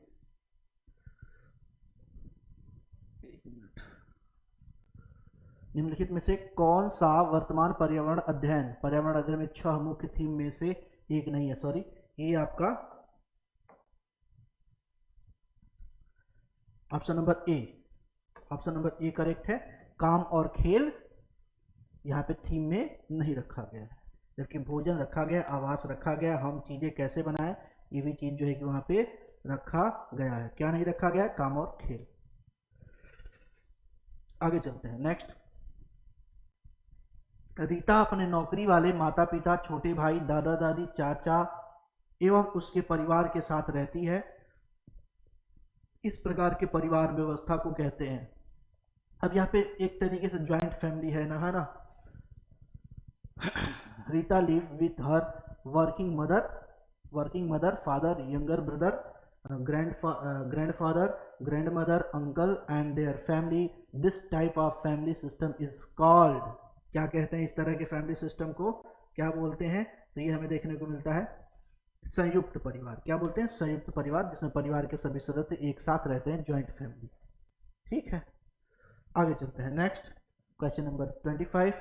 निम्नलिखित में से कौन सा वर्तमान पर्यावरण अध्ययन में 6 मुख्य थीम में से एक नहीं है, सॉरी ये आपका ऑप्शन नंबर ए करेक्ट है। काम और खेल यहाँ पे थीम में नहीं रखा गया है, जबकि भोजन रखा गया, आवास रखा गया, हम चीजें कैसे बनाएं ये भी चीज जो है कि वहां पे रखा गया है। क्या नहीं रखा गया है, काम और खेल। आगे चलते हैं नेक्स्ट। रीता अपने नौकरी वाले माता पिता, छोटे भाई, दादा दादी, चाचा एवं उसके परिवार के साथ रहती है। इस प्रकार के परिवार व्यवस्था को कहते हैं। अब यहाँ पे एक तरीके से ज्वाइंट फैमिली है ना। Rita live with her working mother, father, younger brother, grandfather, grandmother, uncle and their family. This type of family system is called, क्या कहते हैं इस तरह के फैमिली सिस्टम को क्या बोलते हैं, तो ये हमें देखने को मिलता है संयुक्त परिवार। क्या बोलते हैं, संयुक्त परिवार, जिसमें परिवार के सभी सदस्य एक साथ रहते हैं, ज्वाइंट फैमिली। ठीक है, आगे चलते हैं नेक्स्ट क्वेश्चन नंबर 25।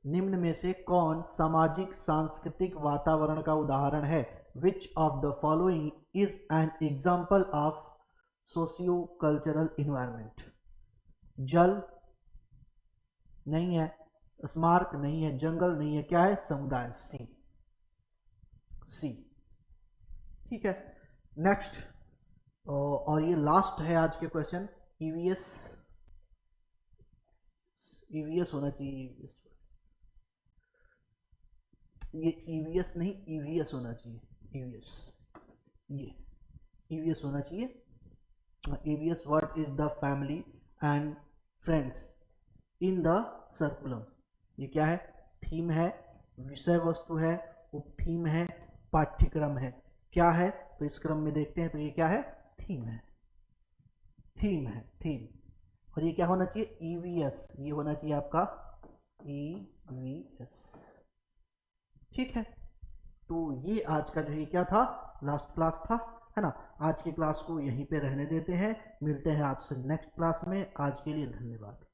निम्न में से कौन सामाजिक सांस्कृतिक वातावरण का उदाहरण है। Which of the following is an example of socio-cultural environment? जल नहीं है, स्मारक नहीं है, जंगल नहीं है, क्या है, समुदाय। सी। ठीक है, नेक्स्ट और ये लास्ट है आज के क्वेश्चन। ईवीएस होना चाहिए, ये ईवीएस नहीं ईवीएस होना चाहिए, ईवीएस होना चाहिए। EVS, what is the family and friends in the curriculum. ये क्या है, थीम है, विषय वस्तु है, उप थीम है, पाठ्यक्रम है, क्या है, तो इस क्रम में देखते हैं तो ये क्या है, थीम है। और ये क्या होना चाहिए, ईवीएस, ये होना चाहिए आपका ईवीएस। ठीक है, तो ये आज का जो है क्या था, लास्ट क्लास था, है ना। आज की क्लास को यहीं पे रहने देते हैं, मिलते हैं आपसे नेक्स्ट क्लास में। आज के लिए धन्यवाद।